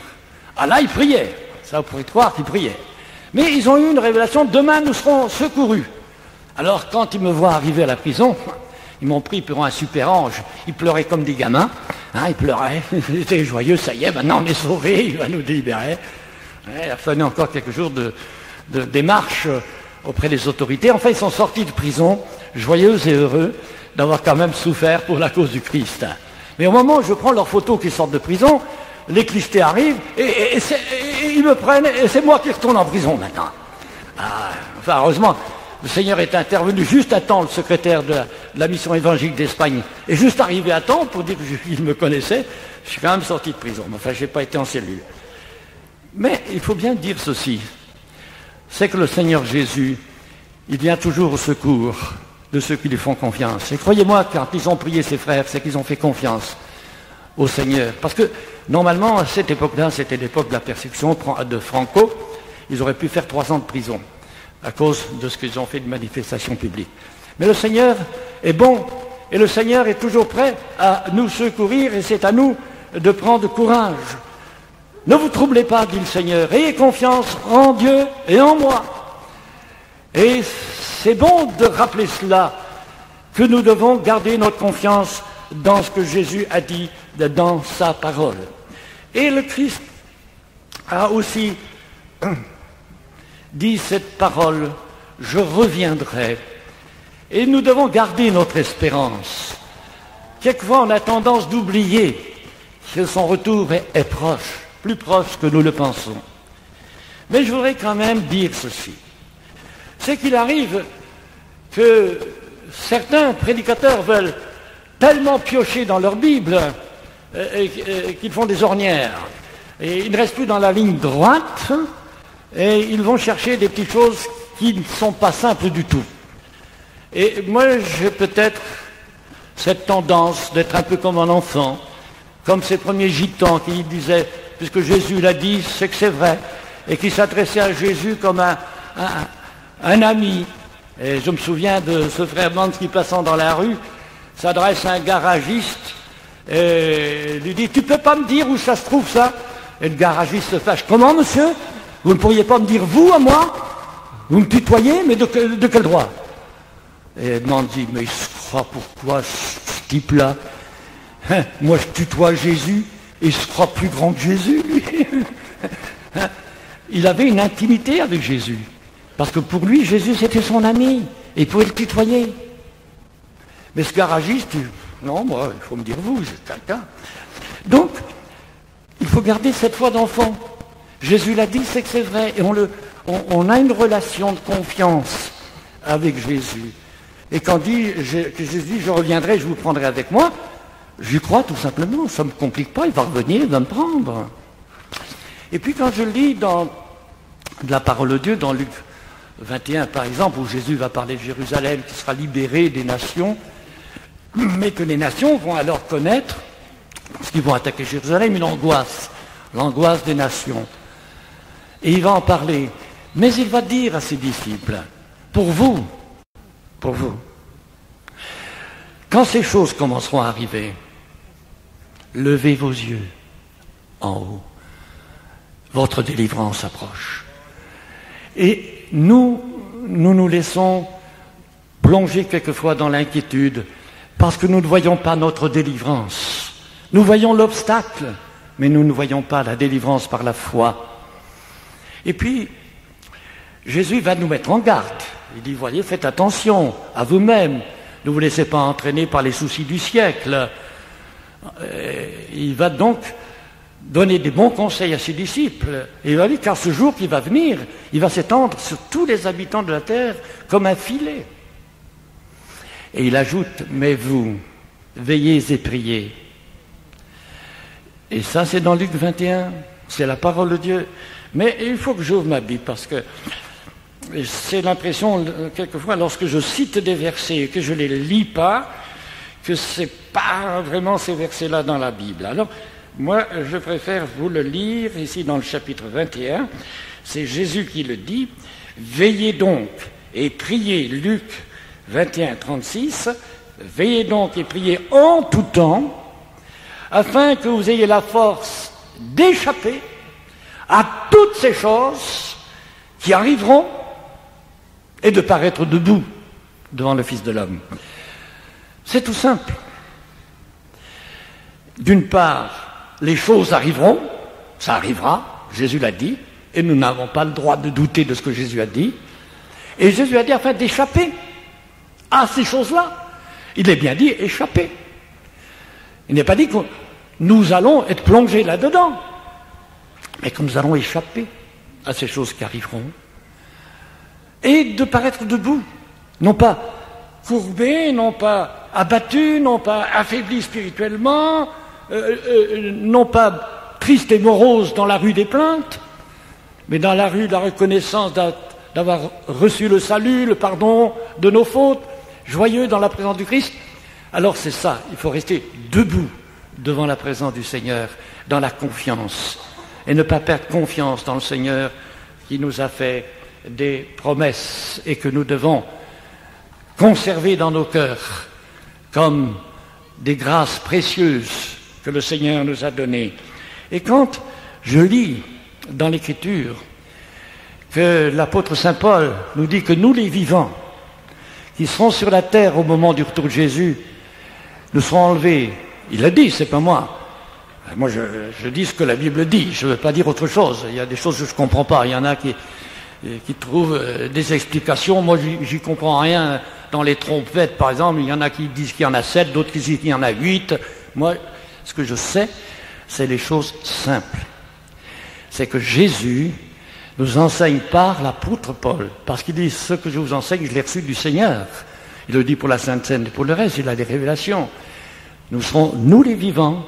Ah là, ils priaient. Ça, vous pourrez croire qu'ils priaient. Mais ils ont eu une révélation, demain nous serons secourus. Alors quand ils me voient arriver à la prison, ils m'ont pris pour un super ange. Ils pleuraient comme des gamins, ils pleuraient, ils étaient joyeux, ça y est, maintenant on est sauvés, il va nous libérer. Il a fallu encore quelques jours de démarche auprès des autorités. Enfin, ils sont sortis de prison, joyeux et heureux d'avoir quand même souffert pour la cause du Christ. Mais au moment où je prends leurs photos qui sortent de prison, les clistés arrivent et ils me prennent et c'est moi qui retourne en prison maintenant. Enfin, heureusement, le Seigneur est intervenu juste à temps, le secrétaire de la mission évangélique d'Espagne est juste arrivé à temps pour dire qu'il me connaissait. Je suis quand même sorti de prison, mais enfin, je n'ai pas été en cellule. Mais il faut bien dire ceci, c'est que le Seigneur Jésus, il vient toujours au secours de ceux qui lui font confiance. Et croyez-moi, quand ils ont prié ses frères, c'est qu'ils ont fait confiance au Seigneur. Parce que, normalement, à cette époque-là, c'était l'époque de la persécution de Franco, ils auraient pu faire 3 ans de prison à cause de ce qu'ils ont fait de manifestations publiques. Mais le Seigneur est bon, et le Seigneur est toujours prêt à nous secourir, et c'est à nous de prendre courage. Ne vous troublez pas, dit le Seigneur, ayez confiance en Dieu et en moi. Et c'est bon de rappeler cela, que nous devons garder notre confiance dans ce que Jésus a dit dans sa parole. Et le Christ a aussi dit cette parole, je reviendrai. Et nous devons garder notre espérance. Quelquefois, on a tendance d'oublier que son retour est proche, plus proche que nous le pensons. Mais je voudrais quand même dire ceci. C'est qu'il arrive que certains prédicateurs veulent tellement piocher dans leur Bible qu'ils font des ornières. Et ils ne restent plus dans la ligne droite et ils vont chercher des petites choses qui ne sont pas simples du tout. Et moi, j'ai peut-être cette tendance d'être un peu comme un enfant, comme ces premiers gitans qui disaient, puisque Jésus l'a dit, c'est que c'est vrai, et qui s'adressaient à Jésus comme un ami, Et je me souviens de ce frère Mans qui, passant dans la rue, s'adresse à un garagiste et lui dit « Tu peux pas me dire où ça se trouve, ça ?» Et le garagiste se fâche « Comment, monsieur? Vous ne pourriez pas me dire vous à moi? Vous me tutoyez, mais de quel droit ?» Et Mans dit « Mais il se croit pourquoi, ce type-là? Hein, moi, je tutoie Jésus, et il se croit plus grand que Jésus, lui. » Hein, il avait une intimité avec Jésus. Parce que pour lui, Jésus, c'était son ami. Et il pouvait le tutoyer. Mais ce garagiste, non, moi, il faut me dire vous, c'est quelqu'un. Donc, il faut garder cette foi d'enfant. Jésus l'a dit, c'est que c'est vrai. Et on a une relation de confiance avec Jésus. Et quand Jésus dit, je reviendrai, je vous prendrai avec moi, j'y crois tout simplement. Ça ne me complique pas, il va revenir, il va me prendre. Et puis quand je lis dans la parole de Dieu, dans Luc 21 par exemple, où Jésus va parler de Jérusalem qui sera libérée des nations, mais que les nations vont alors connaître, parce qu'ils vont attaquer Jérusalem, une angoisse, l'angoisse des nations. Et il va en parler. Mais il va dire à ses disciples, pour vous, quand ces choses commenceront à arriver, levez vos yeux en haut. Votre délivrance approche. Et nous laissons plonger quelquefois dans l'inquiétude parce que nous ne voyons pas notre délivrance. Nous voyons l'obstacle, mais nous ne voyons pas la délivrance par la foi. Et puis, Jésus va nous mettre en garde. Il dit, voyez, faites attention à vous-même. Ne vous laissez pas entraîner par les soucis du siècle. Il va donc donner des bons conseils à ses disciples. Et il va dire, car ce jour qui va venir, il va s'étendre sur tous les habitants de la terre comme un filet. Et il ajoute, mais vous, veillez et priez. Et ça, c'est dans Luc 21, c'est la parole de Dieu. Mais il faut que j'ouvre ma Bible, parce que c'est l'impression, quelquefois, lorsque je cite des versets et que je ne les lis pas, que ce n'est pas vraiment ces versets-là dans la Bible. Alors, moi, je préfère vous le lire ici dans le chapitre 21. C'est Jésus qui le dit. « Veillez donc et priez » Luc 21, 36. « Veillez donc et priez en tout temps, afin que vous ayez la force d'échapper à toutes ces choses qui arriveront et de paraître debout devant le Fils de l'homme. » C'est tout simple. D'une part, les choses arriveront, ça arrivera, Jésus l'a dit, et nous n'avons pas le droit de douter de ce que Jésus a dit. Et Jésus a dit afin d'échapper à ces choses-là. Il est bien dit échapper. Il n'est pas dit que nous allons être plongés là-dedans, mais que nous allons échapper à ces choses qui arriveront. Et de paraître debout, non pas courbés, non pas abattus, non pas affaiblis spirituellement, non pas tristes et moroses dans la rue des plaintes, mais dans la rue de la reconnaissance d'avoir reçu le salut, le pardon de nos fautes, joyeux dans la présence du Christ. Alors c'est ça, il faut rester debout devant la présence du Seigneur, dans la confiance, et ne pas perdre confiance dans le Seigneur qui nous a fait des promesses et que nous devons conserver dans nos cœurs comme des grâces précieuses que le Seigneur nous a données. Et quand je lis dans l'Écriture que l'apôtre Saint Paul nous dit que nous les vivants, qui seront sur la terre au moment du retour de Jésus, nous serons enlevés. Il l'a dit, c'est pas moi. Moi, je dis ce que la Bible dit, je ne veux pas dire autre chose. Il y a des choses que je ne comprends pas. Il y en a qui trouvent des explications. Moi, j'y comprends rien. Dans les trompettes, par exemple, il y en a qui disent qu'il y en a 7, d'autres qui disent qu'il y en a 8. Moi, ce que je sais, c'est les choses simples. C'est que Jésus nous enseigne par l'apôtre Paul, parce qu'il dit, ce que je vous enseigne, je l'ai reçu du Seigneur. Il le dit pour la Sainte Seine et pour le reste, il a des révélations. Nous serons, nous les vivants,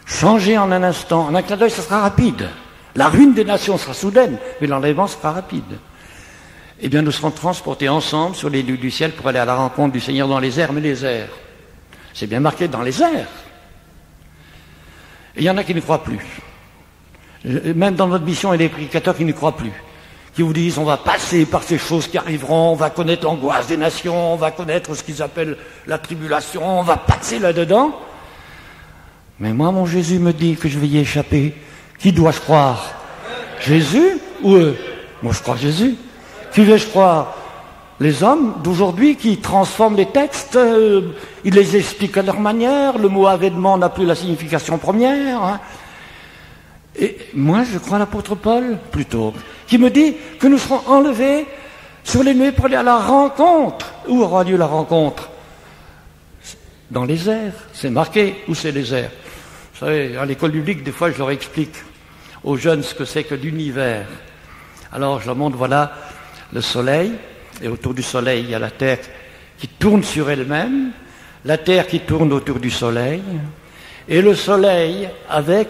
changés en un instant. En un clin d'œil, ça sera rapide. La ruine des nations sera soudaine, mais l'enlèvement sera rapide. Eh bien, nous serons transportés ensemble sur les lieux du ciel pour aller à la rencontre du Seigneur dans les airs, mais les airs. C'est bien marqué dans les airs. Et il y en a qui ne croient plus. Même dans notre mission, il y a des prédicateurs qui ne croient plus, qui vous disent on va passer par ces choses qui arriveront, on va connaître l'angoisse des nations, on va connaître ce qu'ils appellent la tribulation, on va passer là-dedans. Mais moi, mon Jésus me dit que je vais y échapper. Qui dois-je croire? Jésus ou eux? Moi, je crois Jésus. Qui vais-je croire? Les hommes d'aujourd'hui qui transforment les textes, ils les expliquent à leur manière, le mot avènement n'a plus la signification première. Hein. Et moi, je crois l'apôtre Paul, plutôt, qui me dit que nous serons enlevés sur les nuées pour aller à la rencontre. Où aura lieu la rencontre? Dans les airs, c'est marqué, où c'est les airs. Vous savez, à l'école biblique, des fois, je leur explique aux jeunes ce que c'est que l'univers. Alors, je leur montre, voilà, le soleil, et autour du soleil, il y a la Terre qui tourne sur elle-même, la Terre qui tourne autour du soleil, et le soleil, avec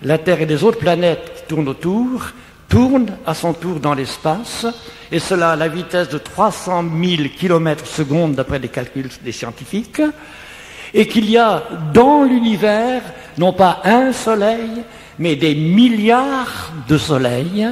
la Terre et les autres planètes qui tournent autour, tourne à son tour dans l'espace, et cela à la vitesse de 300 000 km/s d'après les calculs des scientifiques, et qu'il y a dans l'univers, non pas un soleil, mais des milliards de soleils,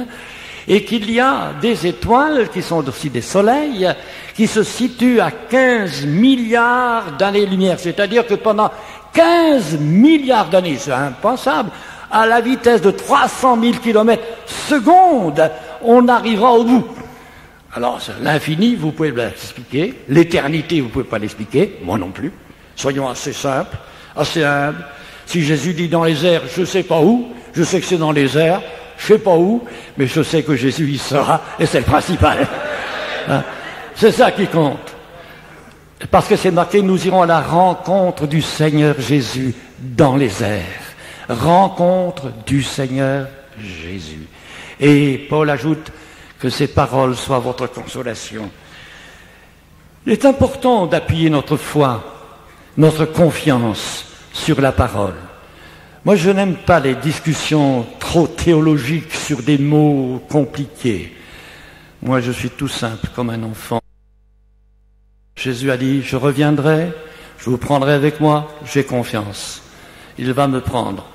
et qu'il y a des étoiles qui sont aussi des soleils, qui se situent à 15 milliards d'années-lumière, c'est-à-dire que pendant 15 milliards d'années, c'est impensable, à la vitesse de 300 000 km/s, on arrivera au bout. Alors, l'infini, vous pouvez l'expliquer, l'éternité, vous ne pouvez pas l'expliquer, moi non plus. Soyons assez simples, assez humbles. Si Jésus dit dans les airs, je ne sais pas où, je sais que c'est dans les airs, je ne sais pas où, mais je sais que Jésus y sera, et c'est le principal. Hein? C'est ça qui compte. Parce que c'est marqué, nous irons à la rencontre du Seigneur Jésus dans les airs. Rencontre du Seigneur Jésus. Et Paul ajoute que ces paroles soient votre consolation. Il est important d'appuyer notre foi, notre confiance sur la parole. Moi, je n'aime pas les discussions trop théologiques sur des mots compliqués. Moi, je suis tout simple comme un enfant. Jésus a dit, je reviendrai, je vous prendrai avec moi, j'ai confiance. Il va me prendre.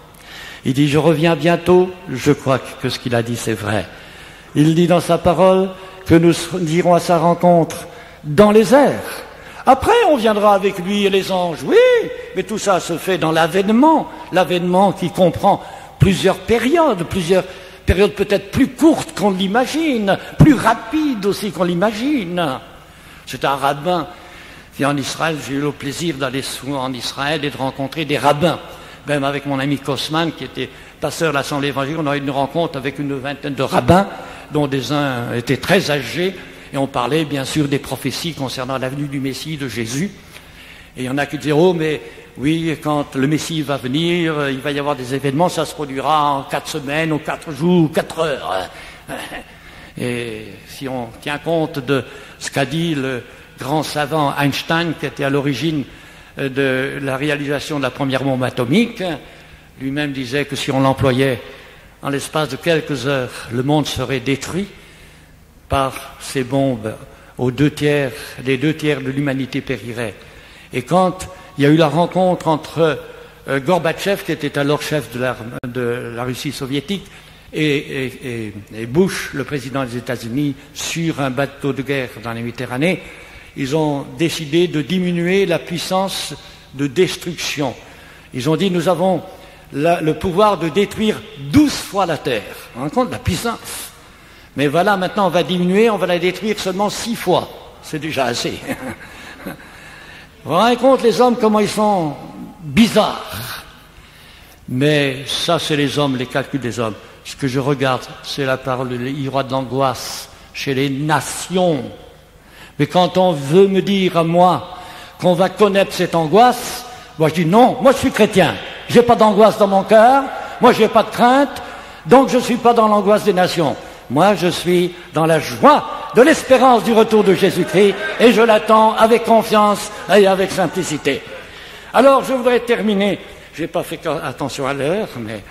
Il dit, je reviens bientôt, je crois que ce qu'il a dit, c'est vrai. Il dit dans sa parole que nous irons à sa rencontre dans les airs. Après, on viendra avec lui et les anges, oui, mais tout ça se fait dans l'avènement qui comprend plusieurs périodes peut-être plus courtes qu'on l'imagine, plus rapides aussi qu'on l'imagine. C'est un rabbin qui en Israël, j'ai eu le plaisir d'aller souvent en Israël et de rencontrer des rabbins. Même avec mon ami Kosman, qui était pasteur de l'Assemblée évangélique, on a eu une rencontre avec une vingtaine de rabbins, dont des uns étaient très âgés, et on parlait bien sûr des prophéties concernant la venue du Messie, de Jésus. Et il y en a qui disaient, oh mais oui, quand le Messie va venir, il va y avoir des événements, ça se produira en 4 semaines, ou 4 jours, ou 4 heures. Et si on tient compte de ce qu'a dit le grand savant Einstein, qui était à l'origine de la réalisation de la première bombe atomique, lui-même disait que si on l'employait en l'espace de quelques heures, le monde serait détruit par ces bombes les 2 tiers de l'humanité périrait. Et quand il y a eu la rencontre entre Gorbatchev, qui était alors chef de la Russie soviétique, et Bush, le président des États-Unis, sur un bateau de guerre dans la Méditerranée, ils ont décidé de diminuer la puissance de destruction. Ils ont dit, nous avons le pouvoir de détruire 12 fois la Terre. Vous vous rendez compte, la puissance. Mais voilà, maintenant on va diminuer, on va la détruire seulement 6 fois. C'est déjà assez. Vous vous rendez compte, les hommes, comment ils sont bizarres. Mais ça, c'est les hommes, les calculs des hommes. Ce que je regarde, c'est la parole, il y aura de l'angoisse chez les nations. Mais quand on veut me dire à moi qu'on va connaître cette angoisse, moi je dis non, moi je suis chrétien. J'ai pas d'angoisse dans mon cœur, moi j'ai pas de crainte, donc je suis pas dans l'angoisse des nations. Moi je suis dans la joie de l'espérance du retour de Jésus-Christ et je l'attends avec confiance et avec simplicité. Alors je voudrais terminer, j'ai pas fait attention à l'heure, mais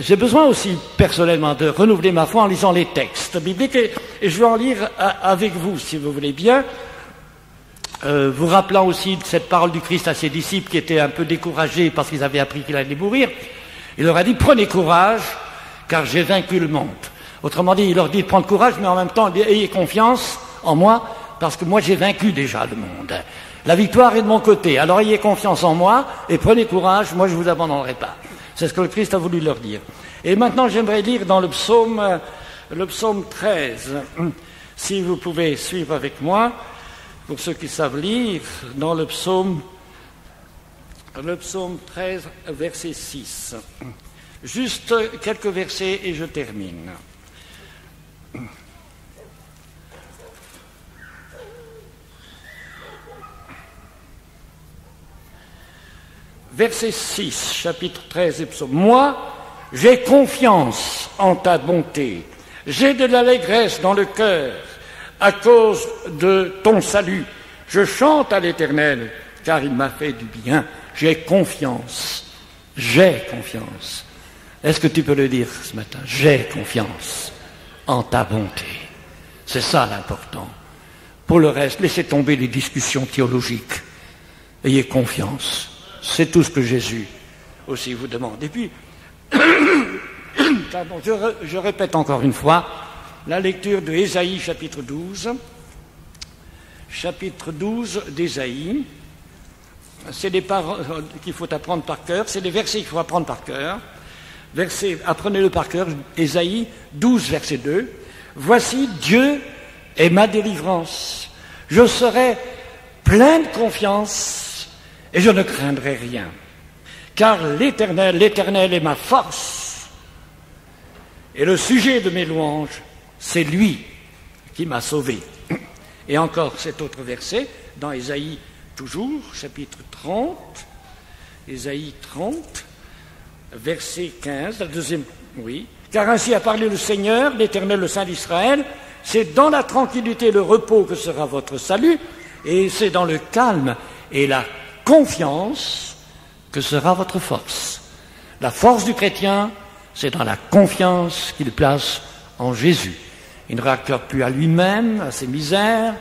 j'ai besoin aussi personnellement de renouveler ma foi en lisant les textes bibliques et je vais en lire avec vous si vous voulez bien, vous rappelant aussi de cette parole du Christ à ses disciples qui étaient un peu découragés parce qu'ils avaient appris qu'il allait mourir. Il leur a dit, prenez courage car j'ai vaincu le monde. Autrement dit, il leur dit de prendre courage, mais en même temps, ayez confiance en moi, parce que moi j'ai vaincu déjà le monde. La victoire est de mon côté, alors ayez confiance en moi et prenez courage, moi je ne vous abandonnerai pas. C'est ce que le Christ a voulu leur dire. Et maintenant j'aimerais lire dans le psaume 13, si vous pouvez suivre avec moi, pour ceux qui savent lire, dans le psaume 13, verset 6. Juste quelques versets et je termine. Verset 6, chapitre 13 et psaume. Moi, j'ai confiance en ta bonté. J'ai de l'allégresse dans le cœur à cause de ton salut. Je chante à l'Éternel, car il m'a fait du bien. J'ai confiance. J'ai confiance. Est-ce que tu peux le dire ce matin? J'ai confiance en ta bonté. C'est ça l'important. Pour le reste, laissez tomber les discussions théologiques. Ayez confiance. C'est tout ce que Jésus aussi vous demande. Et puis, pardon, je répète encore une fois, la lecture de Ésaïe chapitre 12. Chapitre 12 d'Ésaïe. C'est des paroles qu'il faut apprendre par cœur, c'est des versets qu'il faut apprendre par cœur. Apprenez-le par cœur, Ésaïe 12, verset 2. Voici, Dieu est ma délivrance. Je serai plein de confiance et je ne craindrai rien. Car l'Éternel est ma force. Et le sujet de mes louanges, c'est lui qui m'a sauvé. Et encore cet autre verset, dans Ésaïe toujours, chapitre 30, Ésaïe 30, verset 15, la deuxième, oui. Car ainsi a parlé le Seigneur, l'Éternel, le Saint d'Israël, c'est dans la tranquillité et le repos que sera votre salut, et c'est dans le calme et la confiance que sera votre force. La force du chrétien, c'est dans la confiance qu'il place en Jésus. Il ne regarde plus à lui-même, à ses misères,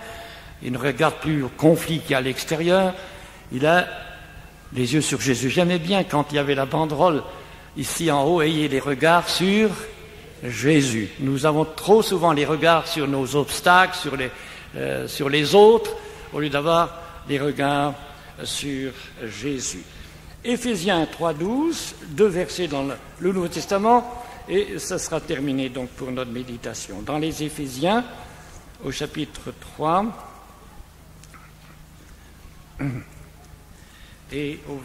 il ne regarde plus au conflit qu'il y a à l'extérieur, il a les yeux sur Jésus. J'aimais bien quand il y avait la banderole ici en haut, ayez les regards sur Jésus. Nous avons trop souvent les regards sur nos obstacles, sur les autres, au lieu d'avoir les regards sur Jésus. Éphésiens 3.12, 2 versets dans le Nouveau Testament, et ça sera terminé donc pour notre méditation. Dans les Éphésiens, au chapitre 3, et au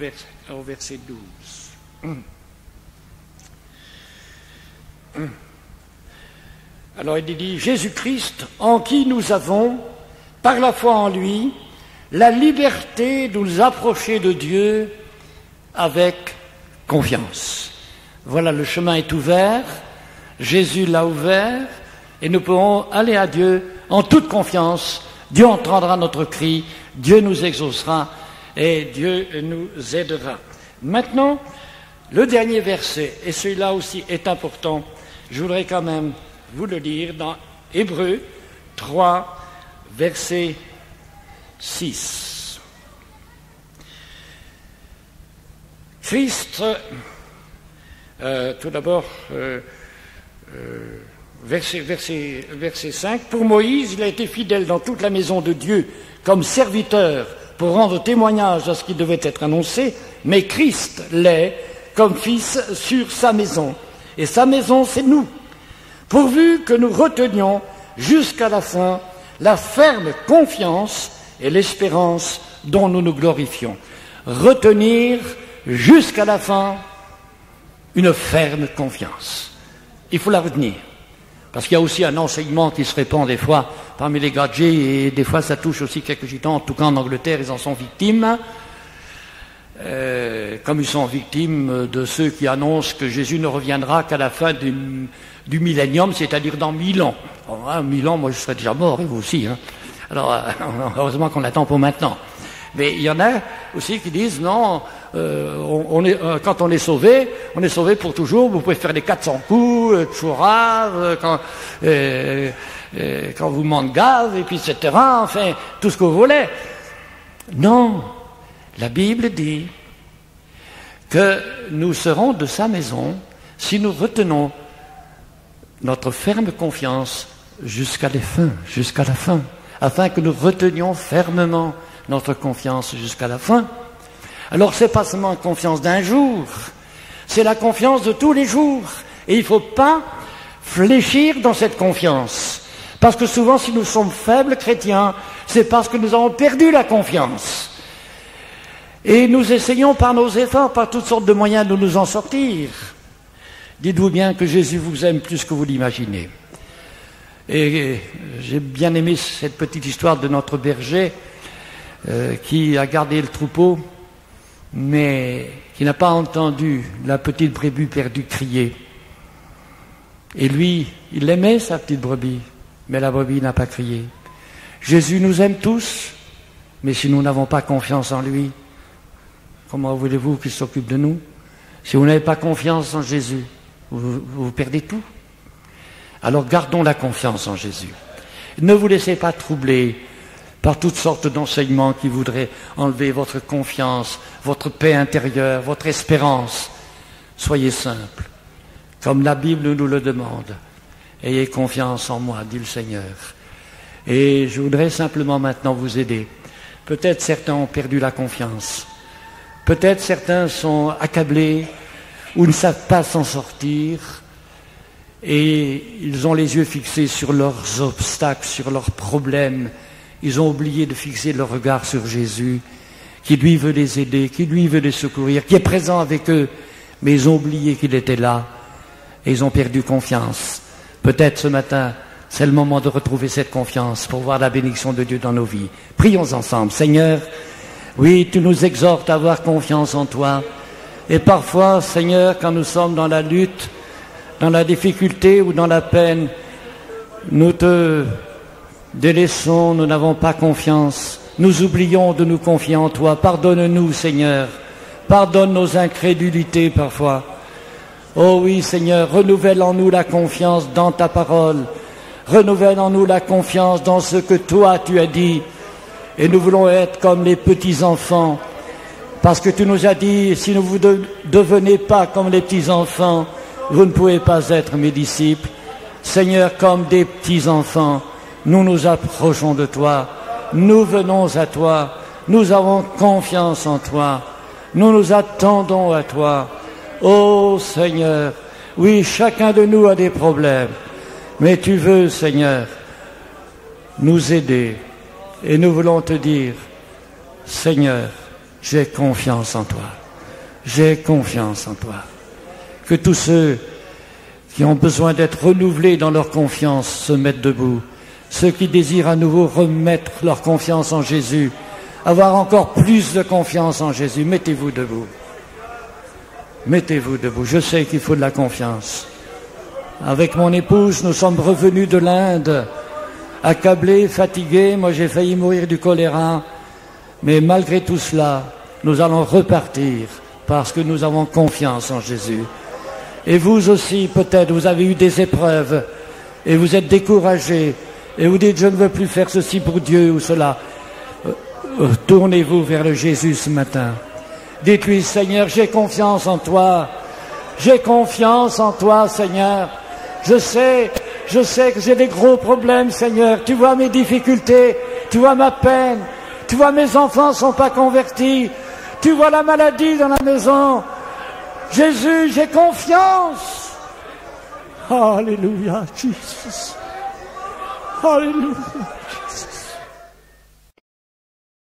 verset 12. Alors il dit, Jésus-Christ, en qui nous avons, par la foi en lui, la liberté de nous approcher de Dieu avec confiance. Voilà, le chemin est ouvert, Jésus l'a ouvert, et nous pourrons aller à Dieu en toute confiance. Dieu entendra notre cri, Dieu nous exaucera et Dieu nous aidera. Maintenant, le dernier verset, et celui-là aussi est important, je voudrais quand même vous le lire dans Hébreux 3, verset 6. Christ, tout d'abord, verset 5, pour Moïse, il a été fidèle dans toute la maison de Dieu comme serviteur pour rendre témoignage à ce qui devait être annoncé, mais Christ l'est comme fils sur sa maison. Et sa maison, c'est nous, pourvu que nous retenions jusqu'à la fin la ferme confiance et l'espérance dont nous nous glorifions. Retenir jusqu'à la fin une ferme confiance. Il faut la retenir. Parce qu'il y a aussi un enseignement qui se répand des fois parmi les gadgets, et des fois ça touche aussi quelques gitans, en tout cas en Angleterre, ils en sont victimes. Comme ils sont victimes de ceux qui annoncent que Jésus ne reviendra qu'à la fin du millénium, c'est-à-dire dans 1000 ans. Alors, 1000 ans, moi je serais déjà mort, et vous aussi. Hein. Alors, heureusement qu'on attend pour maintenant. Mais il y en a aussi qui disent, non, quand on est sauvé pour toujours, vous pouvez faire les 400 coups, toujours rare, quand vous manquez de gaz, et puis etc., enfin, tout ce que vous voulez. Non, la Bible dit que nous serons de sa maison si nous retenons notre ferme confiance jusqu'à la fin, afin que nous retenions fermement notre confiance jusqu'à la fin. Alors c'est pas seulement la confiance d'un jour, c'est la confiance de tous les jours. Et il ne faut pas fléchir dans cette confiance. Parce que souvent, si nous sommes faibles chrétiens, c'est parce que nous avons perdu la confiance. Et nous essayons par nos efforts, par toutes sortes de moyens de nous en sortir. Dites-vous bien que Jésus vous aime plus que vous l'imaginez. Et j'ai bien aimé cette petite histoire de notre berger qui a gardé le troupeau, mais qui n'a pas entendu la petite brebis perdue crier. Et lui, il aimait sa petite brebis, mais la brebis n'a pas crié. Jésus nous aime tous, mais si nous n'avons pas confiance en lui, comment voulez-vous qu'il s'occupe de nous? Si vous n'avez pas confiance en Jésus, vous perdez tout. Alors gardons la confiance en Jésus. Ne vous laissez pas troubler par toutes sortes d'enseignements qui voudraient enlever votre confiance, votre paix intérieure, votre espérance. Soyez simple, comme la Bible nous le demande. Ayez confiance en moi, dit le Seigneur. Et je voudrais simplement maintenant vous aider. Peut-être certains ont perdu la confiance. Peut-être certains sont accablés ou ne savent pas s'en sortir. Et ils ont les yeux fixés sur leurs obstacles, sur leurs problèmes. Ils ont oublié de fixer leur regard sur Jésus, qui lui veut les aider, qui lui veut les secourir, qui est présent avec eux. Mais ils ont oublié qu'il était là et ils ont perdu confiance. Peut-être ce matin, c'est le moment de retrouver cette confiance pour voir la bénédiction de Dieu dans nos vies. Prions ensemble. Seigneur, oui, tu nous exhortes à avoir confiance en toi. Et parfois, Seigneur, quand nous sommes dans la lutte, dans la difficulté ou dans la peine, nous te délaissons, nous n'avons pas confiance. Nous oublions de nous confier en toi. Pardonne-nous, Seigneur. Pardonne nos incrédulités parfois. Oh oui, Seigneur, renouvelle en nous la confiance dans ta parole. Renouvelle en nous la confiance dans ce que toi tu as dit. Et nous voulons être comme les petits enfants. Parce que tu nous as dit, si vous ne devenez pas comme les petits enfants, vous ne pouvez pas être mes disciples. Seigneur, comme des petits enfants, nous nous approchons de toi. Nous venons à toi. Nous avons confiance en toi. Nous nous attendons à toi. Oh Seigneur, oui, chacun de nous a des problèmes, mais tu veux, Seigneur, nous aider. Et nous voulons te dire, Seigneur, j'ai confiance en toi. J'ai confiance en toi. Que tous ceux qui ont besoin d'être renouvelés dans leur confiance se mettent debout. Ceux qui désirent à nouveau remettre leur confiance en Jésus, avoir encore plus de confiance en Jésus, mettez-vous debout. Mettez-vous debout. Je sais qu'il faut de la confiance. Avec mon épouse, nous sommes revenus de l'Inde, accablés, fatigués. Moi, j'ai failli mourir du choléra. Mais malgré tout cela, nous allons repartir parce que nous avons confiance en Jésus. Et vous aussi, peut-être, vous avez eu des épreuves et vous êtes découragés et vous dites, je ne veux plus faire ceci pour Dieu ou cela. Tournez-vous vers le Jésus ce matin. Dites-lui, Seigneur, j'ai confiance en toi. J'ai confiance en toi, Seigneur. Je sais que j'ai des gros problèmes, Seigneur. Tu vois mes difficultés, tu vois ma peine, tu vois mes enfants ne sont pas convertis, tu vois la maladie dans la maison. Jésus, j'ai confiance. Alléluia, Jésus. Alléluia.